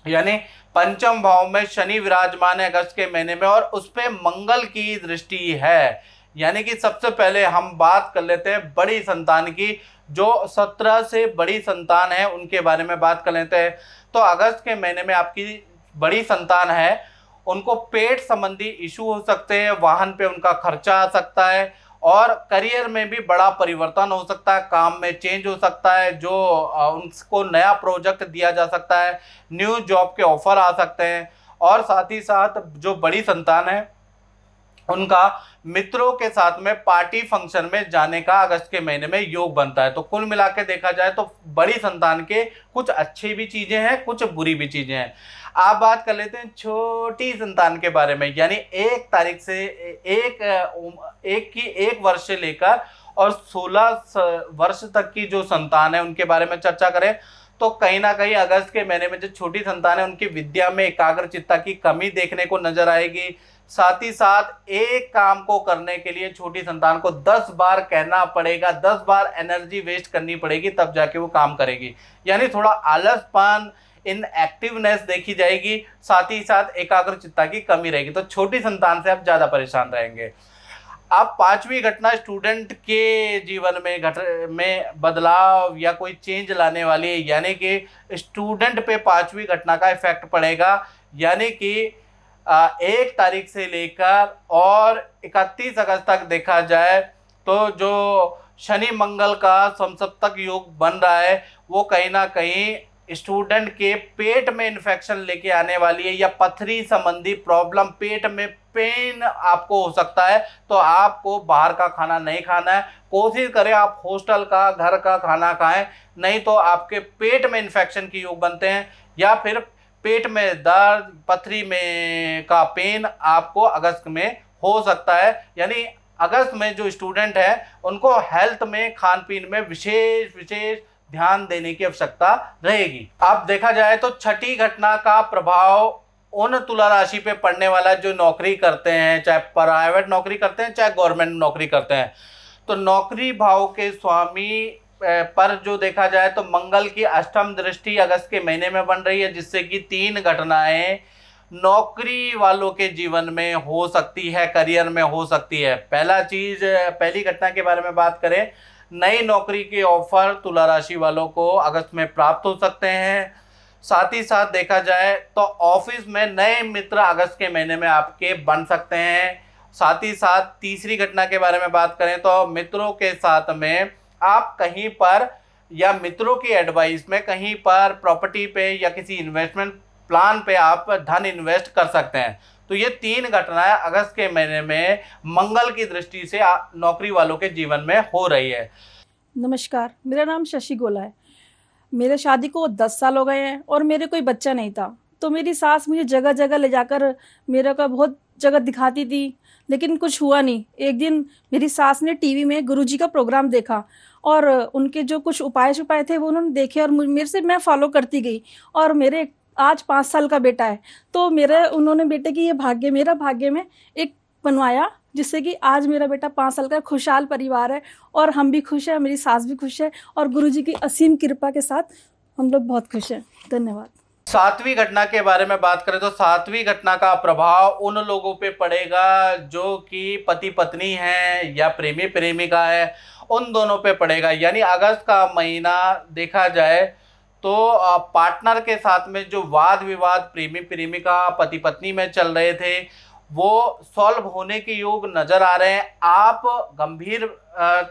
Speaker 1: यानी पंचम भाव में शनि विराजमान है अगस्त के महीने में, और उस पे मंगल की दृष्टि है। यानी कि सबसे पहले हम बात कर लेते हैं बड़ी संतान की। जो 17 से बड़ी संतान है उनके बारे में बात कर लेते हैं। तो अगस्त के महीने में आपकी बड़ी संतान है, उनको पेट संबंधी इशू हो सकते हैं, वाहन पे उनका खर्चा आ सकता है, और करियर में भी बड़ा परिवर्तन हो सकता है, काम में चेंज हो सकता है, जो उनको नया प्रोजेक्ट दिया जा सकता है, न्यू जॉब के ऑफर आ सकते हैं। और साथ ही साथ जो बड़ी संतान है उनका मित्रों के साथ में पार्टी फंक्शन में जाने का अगस्त के महीने में योग बनता है। तो कुल मिला के देखा जाए तो बड़ी संतान के कुछ अच्छी भी चीज़ें हैं, कुछ बुरी भी चीज़ें हैं। आप बात कर लेते हैं छोटी संतान के बारे में, यानी 1 तारीख से एक वर्ष से लेकर और 16 वर्ष तक की जो संतान है उनके बारे में चर्चा करें तो कहीं ना कहीं अगस्त के महीने में जो छोटी संतान है उनकी विद्या में एकाग्रचित्ता की कमी देखने को नजर आएगी। साथ ही साथ एक काम को करने के लिए छोटी संतान को 10 बार कहना पड़ेगा, 10 बार एनर्जी वेस्ट करनी पड़ेगी, तब जाके वो काम करेगी। यानी थोड़ा आलसपन, इनएक्टिवनेस देखी जाएगी, साथ ही साथ एकाग्रचित्ता की कमी रहेगी। तो छोटी संतान से आप ज़्यादा परेशान रहेंगे। अब 5वीं घटना स्टूडेंट के जीवन में बदलाव या कोई चेंज लाने वाली है, यानी कि स्टूडेंट पे 5वीं घटना का इफेक्ट पड़ेगा। यानी कि 1 तारीख से लेकर और 31 अगस्त तक देखा जाए तो जो शनि मंगल का समसप्तक योग बन रहा है वो कहीं ना कहीं स्टूडेंट के पेट में इन्फेक्शन लेके आने वाली है, या पथरी संबंधी प्रॉब्लम, पेट में पेन आपको हो सकता है। तो आपको बाहर का खाना नहीं खाना है, कोशिश करें आप हॉस्टल का, घर का खाना खाएं, नहीं तो आपके पेट में इन्फेक्शन के योग बनते हैं, या फिर पेट में दर्द, पथरी में का पेन आपको अगस्त में हो सकता है। यानी अगस्त में जो स्टूडेंट है उनको हेल्थ में, खान पीन में विशेष ध्यान देने की आवश्यकता रहेगी। अब देखा जाए तो छठी घटना का प्रभाव उन तुला राशि पे पड़ने वाला जो नौकरी करते हैं, चाहे प्राइवेट नौकरी करते हैं चाहे गवर्नमेंट नौकरी करते हैं। तो नौकरी भाव के स्वामी पर जो देखा जाए तो मंगल की अष्टम दृष्टि अगस्त के महीने में बन रही है, जिससे कि 3 घटनाएं नौकरी वालों के जीवन में हो सकती है, करियर में हो सकती है। पहली घटना के बारे में बात करें, नई नौकरी के ऑफर तुला राशि वालों को अगस्त में प्राप्त हो सकते हैं। साथ ही साथ देखा जाए तो ऑफिस में नए मित्र अगस्त के महीने में आपके बन सकते हैं। साथ ही साथ तीसरी घटना के बारे में बात करें तो मित्रों के साथ में आप कहीं पर या मित्रों की एडवाइस में कहीं पर प्रॉपर्टी पे या किसी इन्वेस्टमेंट प्लान पे आप धन इन्वेस्ट कर सकते हैं। तो ये 3 घटनाएं अगस्त के महीने में मंगल की दृष्टि से नौकरी वालों के जीवन में हो रही है।
Speaker 7: नमस्कार, मेरा नाम शशि गोला है। मेरे शादी को 10 साल हो गए हैं और मेरे कोई बच्चा नहीं था। तो मेरी सास मुझे जगह जगह ले जाकर मेरे को बहुत जगह दिखाती थी, लेकिन कुछ हुआ नहीं। एक दिन मेरी सास ने टीवी में गुरुजी का प्रोग्राम देखा और उनके जो कुछ उपाय छुपाए थे वो उन्होंने देखे और मेरे से मैं फॉलो करती गई। और मेरे आज 5 साल का बेटा है, तो उन्होंने बेटे की ये मेरा भाग्य में एक बनवाया, जिससे कि आज मेरा बेटा 5 साल का खुशहाल परिवार है और हम भी खुश हैं, मेरी सास भी खुश है और गुरुजी की असीम कृपा के साथ हम लोग बहुत खुश हैं। धन्यवाद।
Speaker 1: 7वीं घटना के बारे में बात करें तो 7वीं घटना का प्रभाव उन लोगों पे पड़ेगा जो कि पति पत्नी हैं या प्रेमी प्रेमिका है, उन दोनों पे पड़ेगा। यानी अगस्त का महीना देखा जाए तो पार्टनर के साथ में जो वाद विवाद प्रेमी प्रेमिका पति पत्नी में चल रहे थे वो सॉल्व होने के योग नज़र आ रहे हैं। आप गंभीर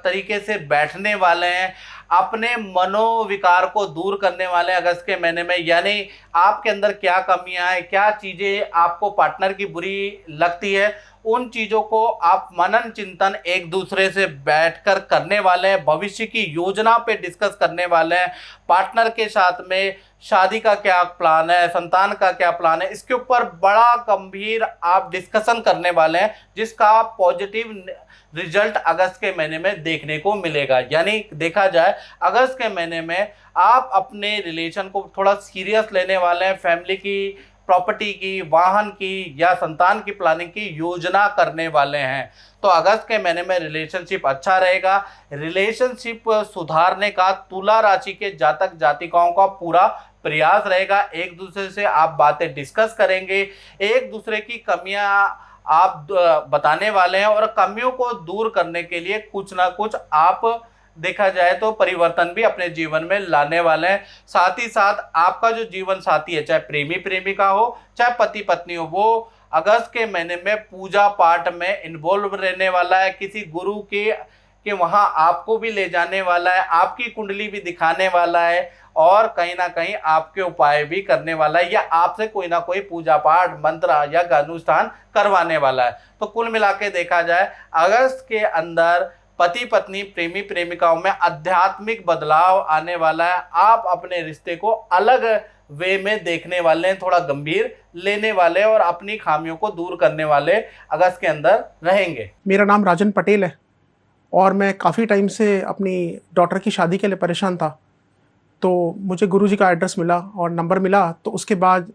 Speaker 1: तरीके से बैठने वाले हैं, अपने मनोविकार को दूर करने वाले हैं अगस्त के महीने में। यानी आपके अंदर क्या कमियां हैं, क्या चीज़ें आपको पार्टनर की बुरी लगती है, उन चीज़ों को आप मनन चिंतन एक दूसरे से बैठकर करने वाले हैं। भविष्य की योजना पे डिस्कस करने वाले हैं। पार्टनर के साथ में शादी का क्या प्लान है, संतान का क्या प्लान है, इसके ऊपर बड़ा गंभीर आप डिस्कशन करने वाले हैं, जिसका पॉजिटिव रिजल्ट अगस्त के महीने में देखने को मिलेगा। यानी देखा जाए अगस्त के महीने में आप अपने रिलेशन को थोड़ा सीरियस लेने वाले हैं। फैमिली की, प्रॉपर्टी की, वाहन की या संतान की प्लानिंग की योजना करने वाले हैं। तो अगस्त के महीने में रिलेशनशिप अच्छा रहेगा। रिलेशनशिप सुधारने का तुला राशि के जातक जातिकाओं का पूरा प्रयास रहेगा। एक दूसरे से आप बातें डिस्कस करेंगे, एक दूसरे की कमियां आप बताने वाले हैं और कमियों को दूर करने के लिए कुछ ना कुछ आप देखा जाए तो परिवर्तन भी अपने जीवन में लाने वाले हैं। साथ ही साथ आपका जो जीवन साथी है, चाहे प्रेमी प्रेमिका हो चाहे पति पत्नी हो, वो अगस्त के महीने में पूजा पाठ में इन्वॉल्व रहने वाला है। किसी गुरु के वहाँ आपको भी ले जाने वाला है, आपकी कुंडली भी दिखाने वाला है और कहीं ना कहीं आपके उपाय भी करने वाला है या आपसे कोई ना कोई पूजा पाठ मंत्र या अनुष्ठान करवाने वाला है। तो कुल मिला के देखा जाए अगस्त के अंदर पति पत्नी प्रेमी प्रेमिकाओं में आध्यात्मिक बदलाव आने वाला है। आप अपने रिश्ते को अलग वे में देखने वाले हैं, थोड़ा गंभीर लेने वाले और अपनी खामियों को दूर करने वाले अगस्त के अंदर रहेंगे।
Speaker 8: मेरा नाम राजन पटेल है और मैं काफ़ी टाइम से अपनी डॉटर की शादी के लिए परेशान था। तो मुझे गुरुजी का एड्रेस मिला और नंबर मिला, तो उसके बाद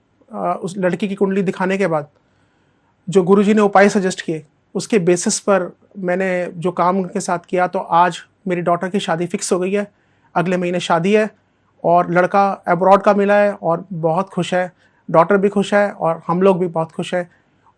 Speaker 8: उस लड़की की कुंडली दिखाने के बाद जो गुरुजी ने उपाय सजेस्ट किए उसके बेसिस पर मैंने जो काम उनके साथ किया, तो आज मेरी डॉटर की शादी फिक्स हो गई है। अगले महीने शादी है और लड़का अब्रॉड का मिला है और बहुत खुश है, डॉटर भी खुश है और हम लोग भी बहुत खुश है।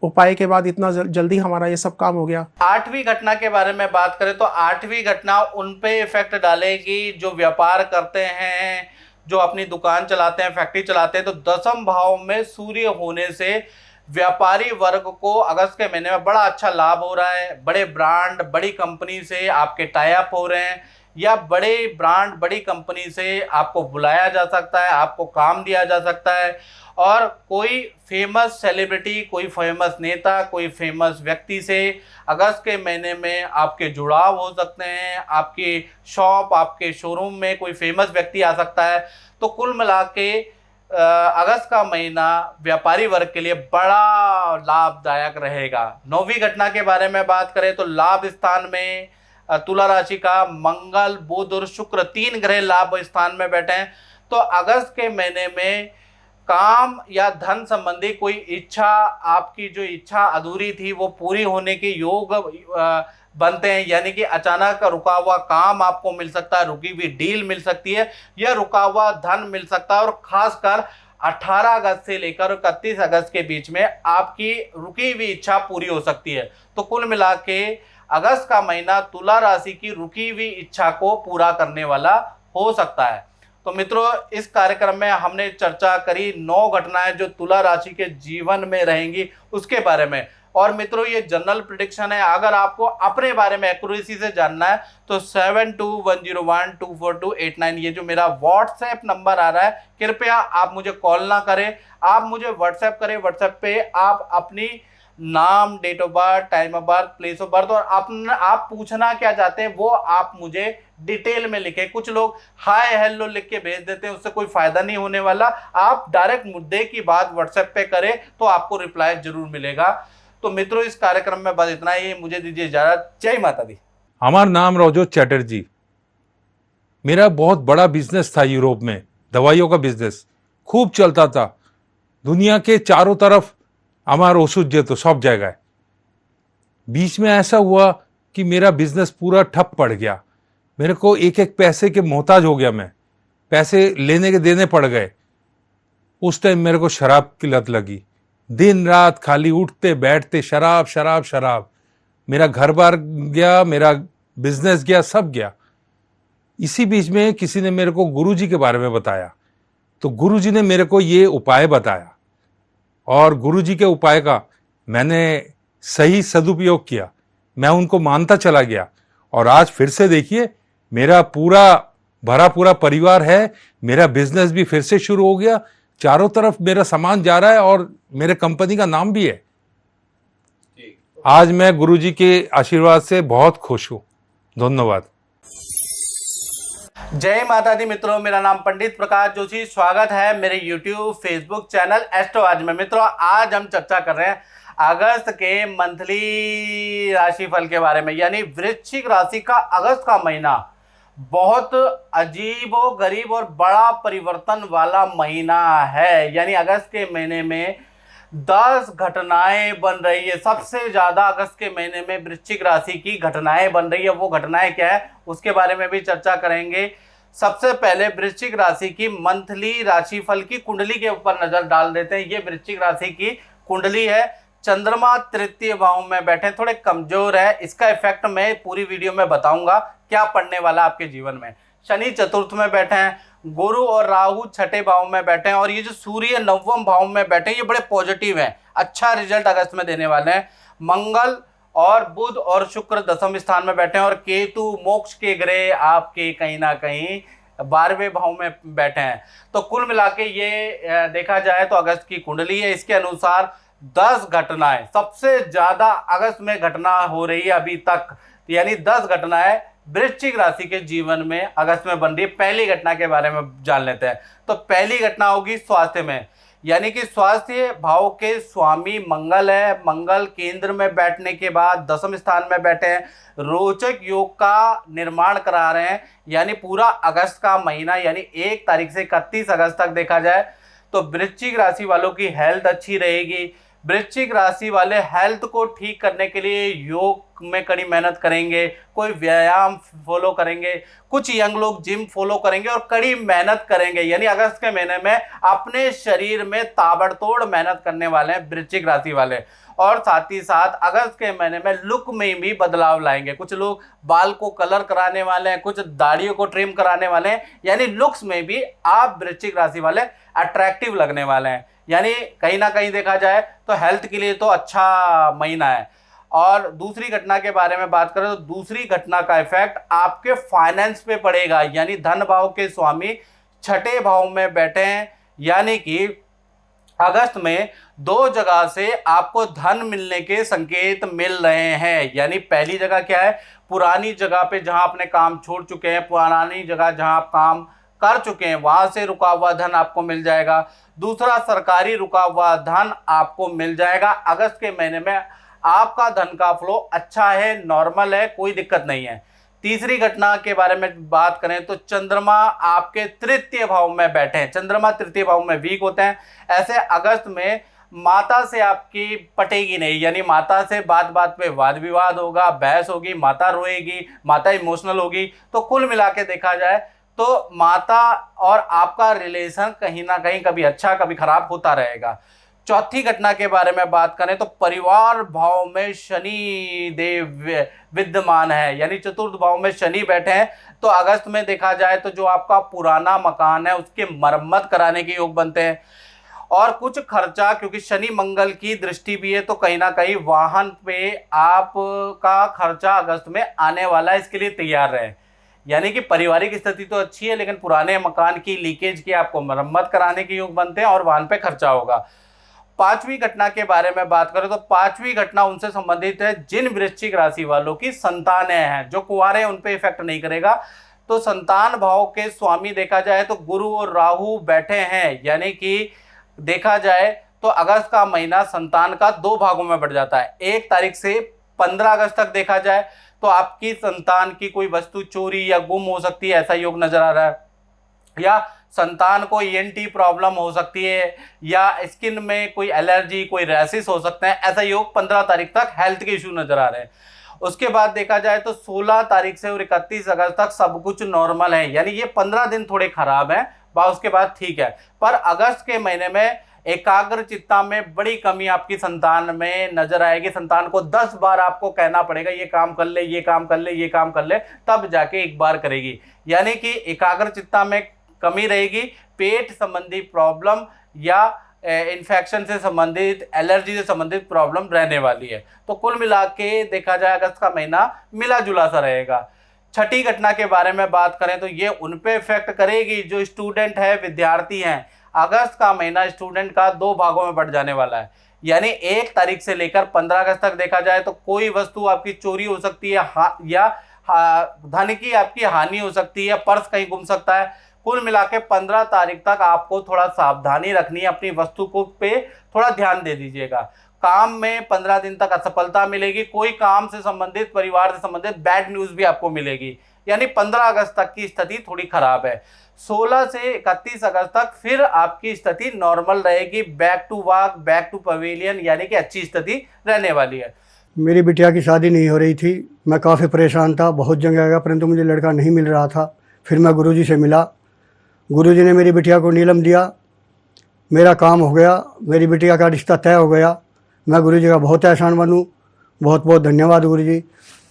Speaker 8: उपाय के बाद इतना जल्दी हमारा ये सब काम हो गया।
Speaker 1: 8वीं घटना के बारे में बात करें तो 8वीं घटना उन पे इफेक्ट डालेगी जो व्यापार करते हैं, जो अपनी दुकान चलाते हैं, फैक्ट्री चलाते हैं। तो 10वें भाव में सूर्य होने से व्यापारी वर्ग को अगस्त के महीने में बड़ा अच्छा लाभ हो रहा है। बड़े ब्रांड, बड़ी कंपनी से आपके टाई अप हो रहे हैं या बड़े ब्रांड, बड़ी कंपनी से आपको बुलाया जा सकता है, आपको काम दिया जा सकता है और कोई फेमस सेलिब्रिटी, कोई फेमस नेता, कोई फेमस व्यक्ति से अगस्त के महीने में आपके जुड़ाव हो सकते हैं। आपकी शॉप, आपके शोरूम में कोई फेमस व्यक्ति आ सकता है। तो कुल मिला के अगस्त का महीना व्यापारी वर्ग के लिए बड़ा लाभदायक रहेगा। 9वीं घटना के बारे में बात करें तो लाभ स्थान में तुला राशि का मंगल, बुध और शुक्र 3 ग्रह लाभ स्थान में बैठे हैं। तो अगस्त के महीने में काम या धन संबंधी कोई इच्छा, आपकी जो इच्छा अधूरी थी वो पूरी होने के योग बनते हैं। यानी कि अचानक रुका हुआ काम आपको मिल सकता है, रुकी हुई डील मिल सकती है या रुका हुआ धन मिल सकता है। और खासकर 18 अगस्त से लेकर 31 अगस्त के बीच में आपकी रुकी हुई इच्छा पूरी हो सकती है। तो कुल मिला के अगस्त का महीना तुला राशि की रुकी हुई इच्छा को पूरा करने वाला हो सकता है। तो मित्रों, इस कार्यक्रम में हमने चर्चा करी 9 घटनाएं जो तुला राशि के जीवन में रहेंगी उसके बारे में। और मित्रों, ये जनरल प्रेडिक्शन है। अगर आपको अपने बारे में एक्यूरेसी से जानना है तो 7210124289 ये जो मेरा व्हाट्सएप नंबर आ रहा है, कृपया आप मुझे कॉल ना करें, आप मुझे व्हाट्सएप करें। व्हाट्सएप पे आप अपनी नाम, date of birth, time of birth, place of birth, और आप पूछना क्या चाहते हैं वो आप मुझे डिटेल में लिखें। कुछ लोग हाय हेलो लिख के भेज देते हैं, उससे कोई फायदा नहीं होने वाला। आप डायरेक्ट मुद्दे की बात व्हाट्सएप पे करें तो आपको रिप्लाई जरूर मिलेगा। तो मित्रों, इस कार्यक्रम में बस इतना ही। मुझे दीजिए इजाजत। जय माता दी।
Speaker 9: हमारा नाम रवजोत चैटर्जी। मेरा बहुत बड़ा बिजनेस था यूरोप में, दवाइयों का बिजनेस खूब चलता था। दुनिया के चारों तरफ हमारा ओषुध जेतो सब जगह। बीच में ऐसा हुआ कि मेरा बिजनेस पूरा ठप पड़ गया। मेरे को एक एक पैसे के मोहताज हो गया। मैं पैसे लेने के देने पड़ गए। उस टाइम मेरे को शराब की लत लगी। दिन रात खाली उठते बैठते शराब शराब शराब। मेरा घर बार गया, मेरा बिजनेस गया, सब गया। इसी बीच में किसी ने मेरे को गुरुजी के बारे में बताया, तो गुरुजी ने मेरे को ये उपाय बताया और गुरुजी के उपाय का मैंने सही सदुपयोग किया। मैं उनको मानता चला गया और आज फिर से देखिए मेरा पूरा भरा पूरा परिवार है। मेरा बिजनेस भी फिर से शुरू हो गया। चारों तरफ मेरा सामान जा रहा है और मेरे कंपनी का नाम भी है। आज मैं गुरुजी के आशीर्वाद से बहुत खुश हूं। धन्यवाद।
Speaker 1: जय माता दी। मित्रों, मेरा नाम पंडित प्रकाश जोशी। स्वागत है मेरे YouTube फेसबुक चैनल एस्ट्रो आज में। मित्रों, आज हम चर्चा कर रहे हैं अगस्त के मंथली राशिफल के बारे में। यानी वृश्चिक राशि का अगस्त का महीना बहुत अजीब और गरीब और बड़ा परिवर्तन वाला महीना है। यानी अगस्त के महीने में 10 घटनाएं बन रही है। सबसे ज्यादा अगस्त के महीने में वृश्चिक राशि की घटनाएं बन रही है। वो घटनाएं क्या है उसके बारे में भी चर्चा करेंगे। सबसे पहले वृश्चिक राशि की मंथली राशिफल की कुंडली के ऊपर नजर डाल देते हैं। ये वृश्चिक राशि की कुंडली है। चंद्रमा तृतीय भाव में बैठे, थोड़े कमजोर है। इसका इफेक्ट मैं पूरी वीडियो में बताऊंगा क्या पड़ने वाला आपके जीवन में। शनि चतुर्थ में बैठे हैं, गुरु और राहु छठे भाव में बैठे हैं, और ये जो सूर्य नवम भाव में बैठे हैं ये बड़े पॉजिटिव हैं। अच्छा रिजल्ट अगस्त में देने वाले हैं। मंगल और बुध और शुक्र दसम स्थान में बैठे हैं, और केतु मोक्ष के ग्रह आपके कहीं ना कहीं 12वें भाव में बैठे हैं। तो कुल मिला के ये देखा जाए तो अगस्त की कुंडली है। इसके अनुसार 10 घटनाएं सबसे ज्यादा अगस्त में घटना हो रही है अभी तक। यानी 10 घटनाएं वृश्चिक राशि के जीवन में अगस्त में बन रही है। पहली घटना के बारे में जान लेते हैं। तो पहली घटना होगी स्वास्थ्य में। यानी कि स्वास्थ्य भाव के स्वामी मंगल है। मंगल केंद्र में बैठने के बाद दसम स्थान में बैठे हैं, रोचक योग का निर्माण करा रहे हैं। यानी पूरा अगस्त का महीना, यानी 1 तारीख से 31 अगस्त तक देखा जाए तो वृश्चिक राशि वालों की हेल्थ अच्छी रहेगी। वृश्चिक राशि वाले हेल्थ को ठीक करने के लिए योग में कड़ी मेहनत करेंगे, कोई व्यायाम फॉलो करेंगे, कुछ यंग लोग जिम फॉलो करेंगे और कड़ी मेहनत करेंगे। यानी अगस्त के महीने में अपने शरीर में ताबड़तोड़ मेहनत करने वाले हैं वृश्चिक राशि वाले। और साथ ही साथ अगस्त के महीने में लुक में भी बदलाव लाएंगे। कुछ लोग बाल को कलर कराने वाले हैं, कुछ दाढ़ियों को ट्रिम कराने वाले हैं। यानी लुक्स में भी आप वृश्चिक राशि वाले अट्रैक्टिव लगने वाले हैं। यानी कहीं ना कहीं देखा जाए तो हेल्थ के लिए तो अच्छा महीना है। और दूसरी घटना के बारे में बात करें तो दूसरी घटना का इफेक्ट आपके फाइनेंस पे पड़ेगा। यानी धन भाव के स्वामी छठे भाव में बैठे हैं। यानी कि अगस्त में 2 जगह से आपको धन मिलने के संकेत मिल रहे हैं। यानी पहली जगह क्या है, पुरानी जगह पे जहां आपने काम छोड़ चुके हैं, पुरानी जगह जहां आप काम कर चुके हैं वहां से रुका हुआ धन आपको मिल जाएगा। दूसरा, सरकारी रुका हुआ धन आपको मिल जाएगा। अगस्त के महीने में आपका धन का फ्लो अच्छा है, नॉर्मल है, कोई दिक्कत नहीं है। तीसरी घटना के बारे में बात करें तो चंद्रमा आपके तृतीय भाव में बैठे हैं। चंद्रमा तृतीय भाव में वीक होते हैं। ऐसे अगस्त में माता से आपकी पटेगी नहीं। यानी माता से बात बात पे वाद विवाद होगा, बहस होगी, माता रोएगी, माता इमोशनल होगी। तो कुल मिला के देखा जाए तो माता और आपका रिलेशन कहीं ना कहीं कभी अच्छा कभी खराब होता रहेगा। चौथी घटना के बारे में बात करें तो परिवार भाव में शनि देव विद्यमान है। यानी चतुर्थ भाव में शनि बैठे हैं। तो अगस्त में देखा जाए तो जो आपका पुराना मकान है उसके मरम्मत कराने के योग बनते हैं। और कुछ खर्चा, क्योंकि शनि मंगल की दृष्टि भी है तो कहीं ना कहीं वाहन पे आपका खर्चा अगस्त में आने वाला है। इसके लिए तैयार रहें। यानी कि पारिवारिक स्थिति तो अच्छी है लेकिन पुराने मकान की लीकेज की आपको मरम्मत कराने के योग बनते हैं और वाहन पे खर्चा होगा। पांचवी घटना के बारे में बात करें तो पांचवी घटना उनसे संबंधित है जिन वृश्चिक राशि वालों की संतानें हैं, जो कुंवारे हैं उन पे इफेक्ट नहीं करेगा। तो संतान भाव के स्वामी देखा जाए तो गुरु और राहु बैठे हैं, यानी कि देखा जाए तो अगस्त का महीना संतान का 2 भागों में बढ़ जाता है। 1 तारीख से 15 अगस्त तक देखा जाए तो आपकी संतान की कोई वस्तु चोरी या गुम हो सकती है, ऐसा योग नजर आ रहा है, या संतान को ENT प्रॉब्लम हो सकती है, या स्किन में कोई एलर्जी, कोई रैशेस हो सकते हैं, ऐसा योग 15 तारीख तक हेल्थ के इशू नजर आ रहे हैं। उसके बाद देखा जाए तो 16 तारीख से और 31 अगस्त तक सब कुछ नॉर्मल है, यानी ये 15 दिन थोड़े खराब हैं, उसके बाद ठीक है। पर अगस्त के महीने में एकाग्र चित्ता में बड़ी कमी आपकी संतान में नजर आएगी। संतान को 10 बार आपको कहना पड़ेगा ये काम कर ले, ये काम कर ले, ये काम कर ले, तब जाके एक बार करेगी, यानी कि एकाग्र चित्ता में कमी रहेगी। पेट संबंधी प्रॉब्लम या इन्फेक्शन से संबंधित, एलर्जी से संबंधित प्रॉब्लम रहने वाली है। तो कुल मिला के देखा जाए अगस्त का महीना मिला जुला सा रहेगा। छठी घटना के बारे में बात करें तो ये उन पे इफेक्ट करेगी जो स्टूडेंट है, विद्यार्थी हैं। अगस्त का महीना स्टूडेंट का 2 भागों में बढ़ जाने वाला है, यानी 1 तारीख से लेकर 15 अगस्त तक देखा जाए तो कोई वस्तु आपकी चोरी हो सकती है या धन की आपकी हानि हो सकती है, पर्स कहीं गुम सकता है। कुल मिला के 15 तारीख तक आपको थोड़ा सावधानी रखनी है, अपनी वस्तु को पे थोड़ा ध्यान दे दीजिएगा। काम में 15 दिन तक असफलता मिलेगी, कोई काम से संबंधित, परिवार से संबंधित बैड न्यूज़ भी आपको मिलेगी, यानी 15 अगस्त तक की स्थिति थोड़ी खराब है। 16 से 31 अगस्त तक फिर आपकी स्थिति नॉर्मल रहेगी, back to work, back to pavilion, यानी कि अच्छी स्थिति रहने वाली है।
Speaker 10: मेरी बिटिया की शादी नहीं हो रही थी, मैं काफ़ी परेशान था, बहुत जगह गया परंतु मुझे लड़का नहीं मिल रहा था। फिर मैं गुरुजी से मिला, गुरुजी ने मेरी बिटिया को नीलम दिया, मेरा काम हो गया, मेरी बिटिया का रिश्ता तय हो गया। मैं गुरुजी का बहुत एहसान बनूं। बहुत बहुत धन्यवाद गुरुजी,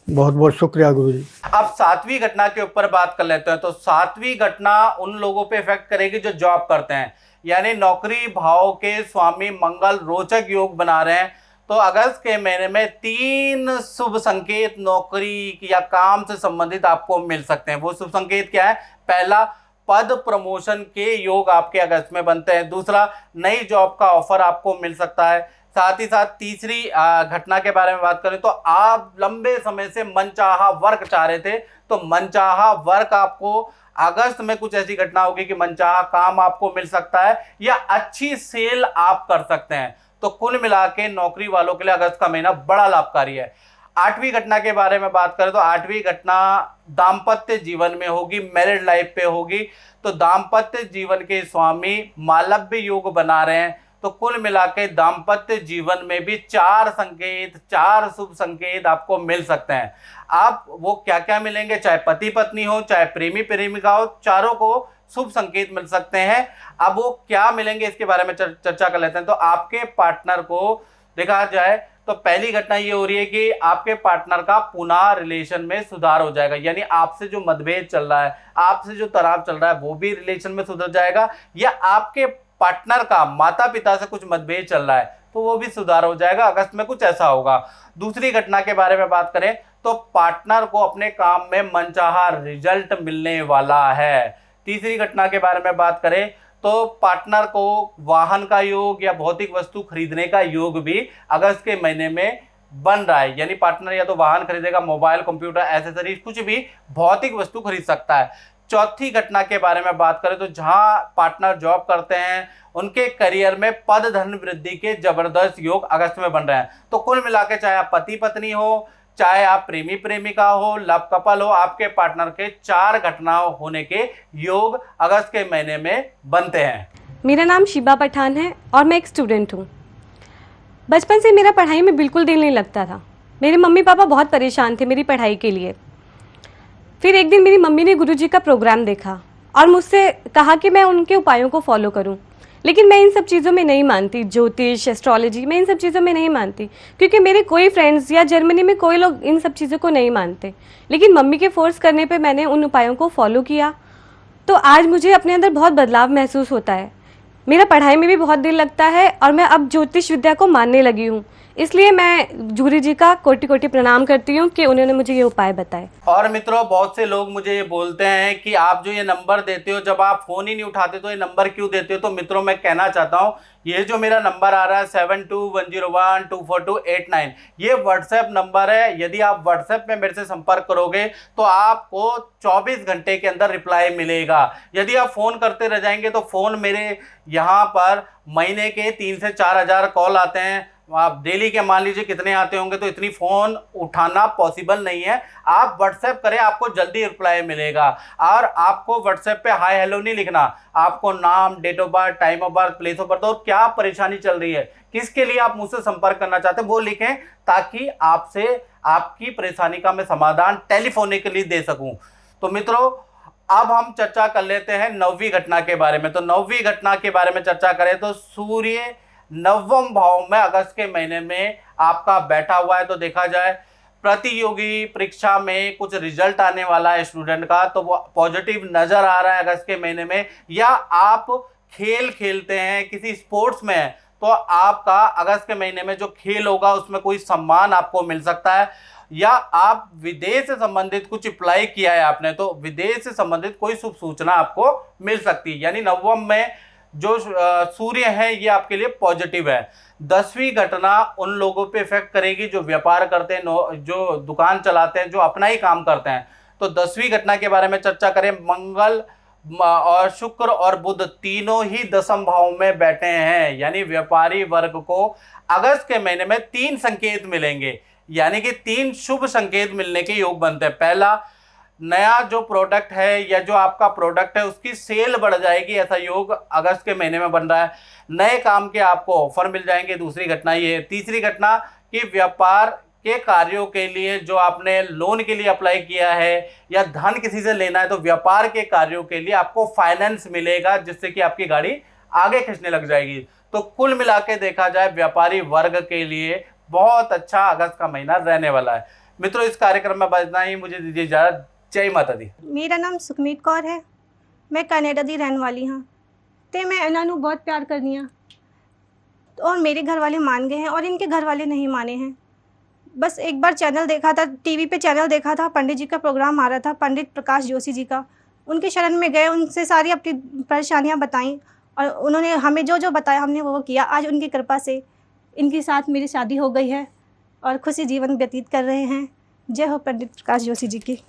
Speaker 10: बहुत बहुत शुक्रिया गुरुजी।
Speaker 1: अब 7वीं घटना के ऊपर बात कर लेते हैं। तो 7वीं घटना उन लोगों पे इफेक्ट करेगी जो जॉब करते हैं, यानी नौकरी भाव के स्वामी मंगल रोचक योग बना रहे हैं। तो अगस्त के महीने में 3 शुभ संकेत नौकरी या काम से संबंधित आपको मिल सकते हैं। वो शुभ संकेत क्या है? पहला, पद प्रमोशन के योग आपके अगस्त में बनते हैं। दूसरा, नई जॉब का ऑफर आपको मिल सकता है। साथ ही साथ तीसरी घटना के बारे में बात करें तो आप लंबे समय से मनचाहा वर्क चाह रहे थे, तो मनचाहा वर्क आपको अगस्त में कुछ ऐसी घटना होगी कि मनचाहा काम आपको मिल सकता है या अच्छी सेल आप कर सकते हैं। तो कुल मिला के नौकरी वालों के लिए अगस्त का महीना बड़ा लाभकारी है। 8वीं घटना के बारे में बात करें तो 8वीं घटना दाम्पत्य जीवन में होगी, मैरिड लाइफ पे होगी। तो दाम्पत्य जीवन के स्वामी मालव्य योग बना रहे हैं। तो कुल मिला के दाम्पत्य जीवन में भी 4 संकेत, 4 शुभ संकेत आपको मिल सकते हैं। आप वो क्या क्या मिलेंगे, चाहे पति पत्नी हो, चाहे प्रेमी प्रेमिका हो, चारों को शुभ संकेत मिल सकते हैं। अब वो क्या मिलेंगे इसके बारे में चर्चा कर लेते हैं। तो आपके पार्टनर को देखा जाए तो पहली घटना ये हो रही है कि आपके पार्टनर का पुनः रिलेशन में सुधार हो जाएगा, यानी आपसे जो मतभेद चल रहा है, आपसे जो तनाव चल रहा है, वो भी रिलेशन में सुधर जाएगा, या आपके पार्टनर का माता पिता से कुछ मतभेद चल रहा है तो वो भी सुधार हो जाएगा। अगस्त में कुछ ऐसा होगा। दूसरी घटना के बारे में बात करें तो पार्टनर को अपने काम में मनचाहा रिजल्ट मिलने वाला है। तीसरी घटना के बारे में बात करें तो पार्टनर को वाहन का योग या भौतिक वस्तु खरीदने का योग भी अगस्त के महीने में बन रहा है, यानी पार्टनर या तो वाहन खरीदेगा, मोबाइल, कंप्यूटर, एसेसरीज, कुछ भी भौतिक वस्तु खरीद सकता है। चौथी घटना के बारे में बात करें तो जहां पार्टनर जॉब करते हैं उनके करियर में पद धन वृद्धि के जबरदस्त योग अगस्त में बन रहे हैं। तो कुल मिला के चाहे आप पति पत्नी हो, चाहे आप प्रेमी प्रेमिका हो, लव कपल हो, आपके पार्टनर के 4 घटनाओं होने के योग अगस्त के महीने में बनते हैं।
Speaker 11: मेरा नाम शिबा पठान है और मैं एक स्टूडेंट हूँ। बचपन से मेरा पढ़ाई में बिल्कुल दिल नहीं लगता था। मेरे मम्मी पापा बहुत परेशान थे मेरी पढ़ाई के लिए। फिर एक दिन मेरी मम्मी ने गुरुजी का प्रोग्राम देखा और मुझसे कहा कि मैं उनके उपायों को फॉलो करूं, लेकिन मैं इन सब चीज़ों में नहीं मानती। ज्योतिष, एस्ट्रोलॉजी, मैं इन सब चीज़ों में नहीं मानती क्योंकि मेरे कोई फ्रेंड्स या जर्मनी में कोई लोग इन सब चीज़ों को नहीं मानते। लेकिन मम्मी के फोर्स करने पे मैंने उन उपायों को फॉलो किया, तो आज मुझे अपने अंदर बहुत बदलाव महसूस होता है। मेरा पढ़ाई में भी बहुत दिल लगता है और मैं अब ज्योतिष विद्या को मानने लगी हूँ। इसलिए मैं गुरु जी का कोटि कोटि प्रणाम करती हूँ कि उन्होंने मुझे ये उपाय बताए।
Speaker 1: और मित्रों, बहुत से लोग मुझे ये बोलते हैं कि आप जो ये नंबर देते हो, जब आप फ़ोन ही नहीं उठाते तो ये नंबर क्यों देते हो। तो मित्रों, मैं कहना चाहता हूँ, ये जो मेरा नंबर आ रहा है 7210124289, ये व्हाट्सएप नंबर है। यदि आप व्हाट्सएप में मेरे से संपर्क करोगे तो आपको 24 घंटे के अंदर रिप्लाई मिलेगा। यदि आप फ़ोन करते रह जाएंगे तो फ़ोन मेरे यहाँ पर महीने के 3 से 4 हज़ार कॉल आते हैं। आप डेली के मान लीजिए कितने आते होंगे, तो इतनी फ़ोन उठाना पॉसिबल नहीं है। आप व्हाट्सएप करें, आपको जल्दी रिप्लाई मिलेगा। और आपको व्हाट्सएप पे हाय हेलो नहीं लिखना, आपको नाम, date of birth, time of birth, place of birth और क्या परेशानी चल रही है, किसके लिए आप मुझसे संपर्क करना चाहते हैं, वो लिखें, ताकि आपसे आपकी परेशानी का मैं समाधान टेलीफोनिकली दे सकूँ। तो मित्रों, अब हम चर्चा कर लेते हैं 9वीं घटना के बारे में। तो 9वीं घटना के बारे में चर्चा करें तो सूर्य 9वें भाव में अगस्त के महीने में आपका बैठा हुआ है। तो देखा जाए प्रतियोगी परीक्षा में कुछ रिजल्ट आने वाला है स्टूडेंट का, तो वो पॉजिटिव नज़र आ रहा है अगस्त के महीने में। या आप खेल खेलते हैं, किसी स्पोर्ट्स में हैं, तो आपका अगस्त के महीने में जो खेल होगा उसमें कोई सम्मान आपको मिल सकता है। या आप विदेश से संबंधित कुछ अप्लाई किया है आपने, तो विदेश से संबंधित कोई शुभ सूचना आपको मिल सकती है। यानी 9वें में जो सूर्य है ये आपके लिए पॉजिटिव है। 10वीं घटना उन लोगों पे इफेक्ट करेगी जो व्यापार करते हैं, जो दुकान चलाते हैं, जो अपना ही काम करते हैं। तो 10वीं घटना के बारे में चर्चा करें। मंगल और शुक्र और बुध तीनों ही 10वें भाव में बैठे हैं। यानी व्यापारी वर्ग को अगस्त के महीने में 3 संकेत मिलेंगे, यानी कि 3 शुभ संकेत मिलने के योग बनते हैं। पहला, नया जो प्रोडक्ट है या जो आपका प्रोडक्ट है उसकी सेल बढ़ जाएगी, ऐसा योग अगस्त के महीने में बन रहा है। नए काम के आपको ऑफर मिल जाएंगे, दूसरी घटना ये है। तीसरी घटना कि व्यापार के कार्यों के लिए जो आपने लोन के लिए अप्लाई किया है या धन किसी से लेना है, तो व्यापार के कार्यों के लिए आपको फाइनेंस मिलेगा, जिससे कि आपकी गाड़ी आगे खींचने लग जाएगी। तो कुल मिला के देखा जाए व्यापारी वर्ग के लिए बहुत अच्छा अगस्त का महीना रहने वाला है। मित्रों, इस कार्यक्रम में बजना ही, मुझे दीजिए इजाज़त। जय माता दी।
Speaker 12: मेरा नाम सुखमीत कौर है, मैं कनाडा दी रहने वाली हाँ। तो मैं इन्हों नूं बहुत प्यार करनी हाँ, और मेरे घर वाले मान गए हैं और इनके घर वाले नहीं माने हैं। बस एक बार चैनल देखा था, टीवी पे चैनल देखा था, पंडित जी का प्रोग्राम आ रहा था, पंडित प्रकाश जोशी जी का। उनके शरण में गए, उनसे सारी अपनी परेशानियाँ बताईं और उन्होंने हमें जो जो बताया हमने वो किया। आज उनकी कृपा से इनके साथ मेरी शादी हो गई है और खुशी जीवन व्यतीत कर रहे हैं। जय हो पंडित प्रकाश जोशी जी की।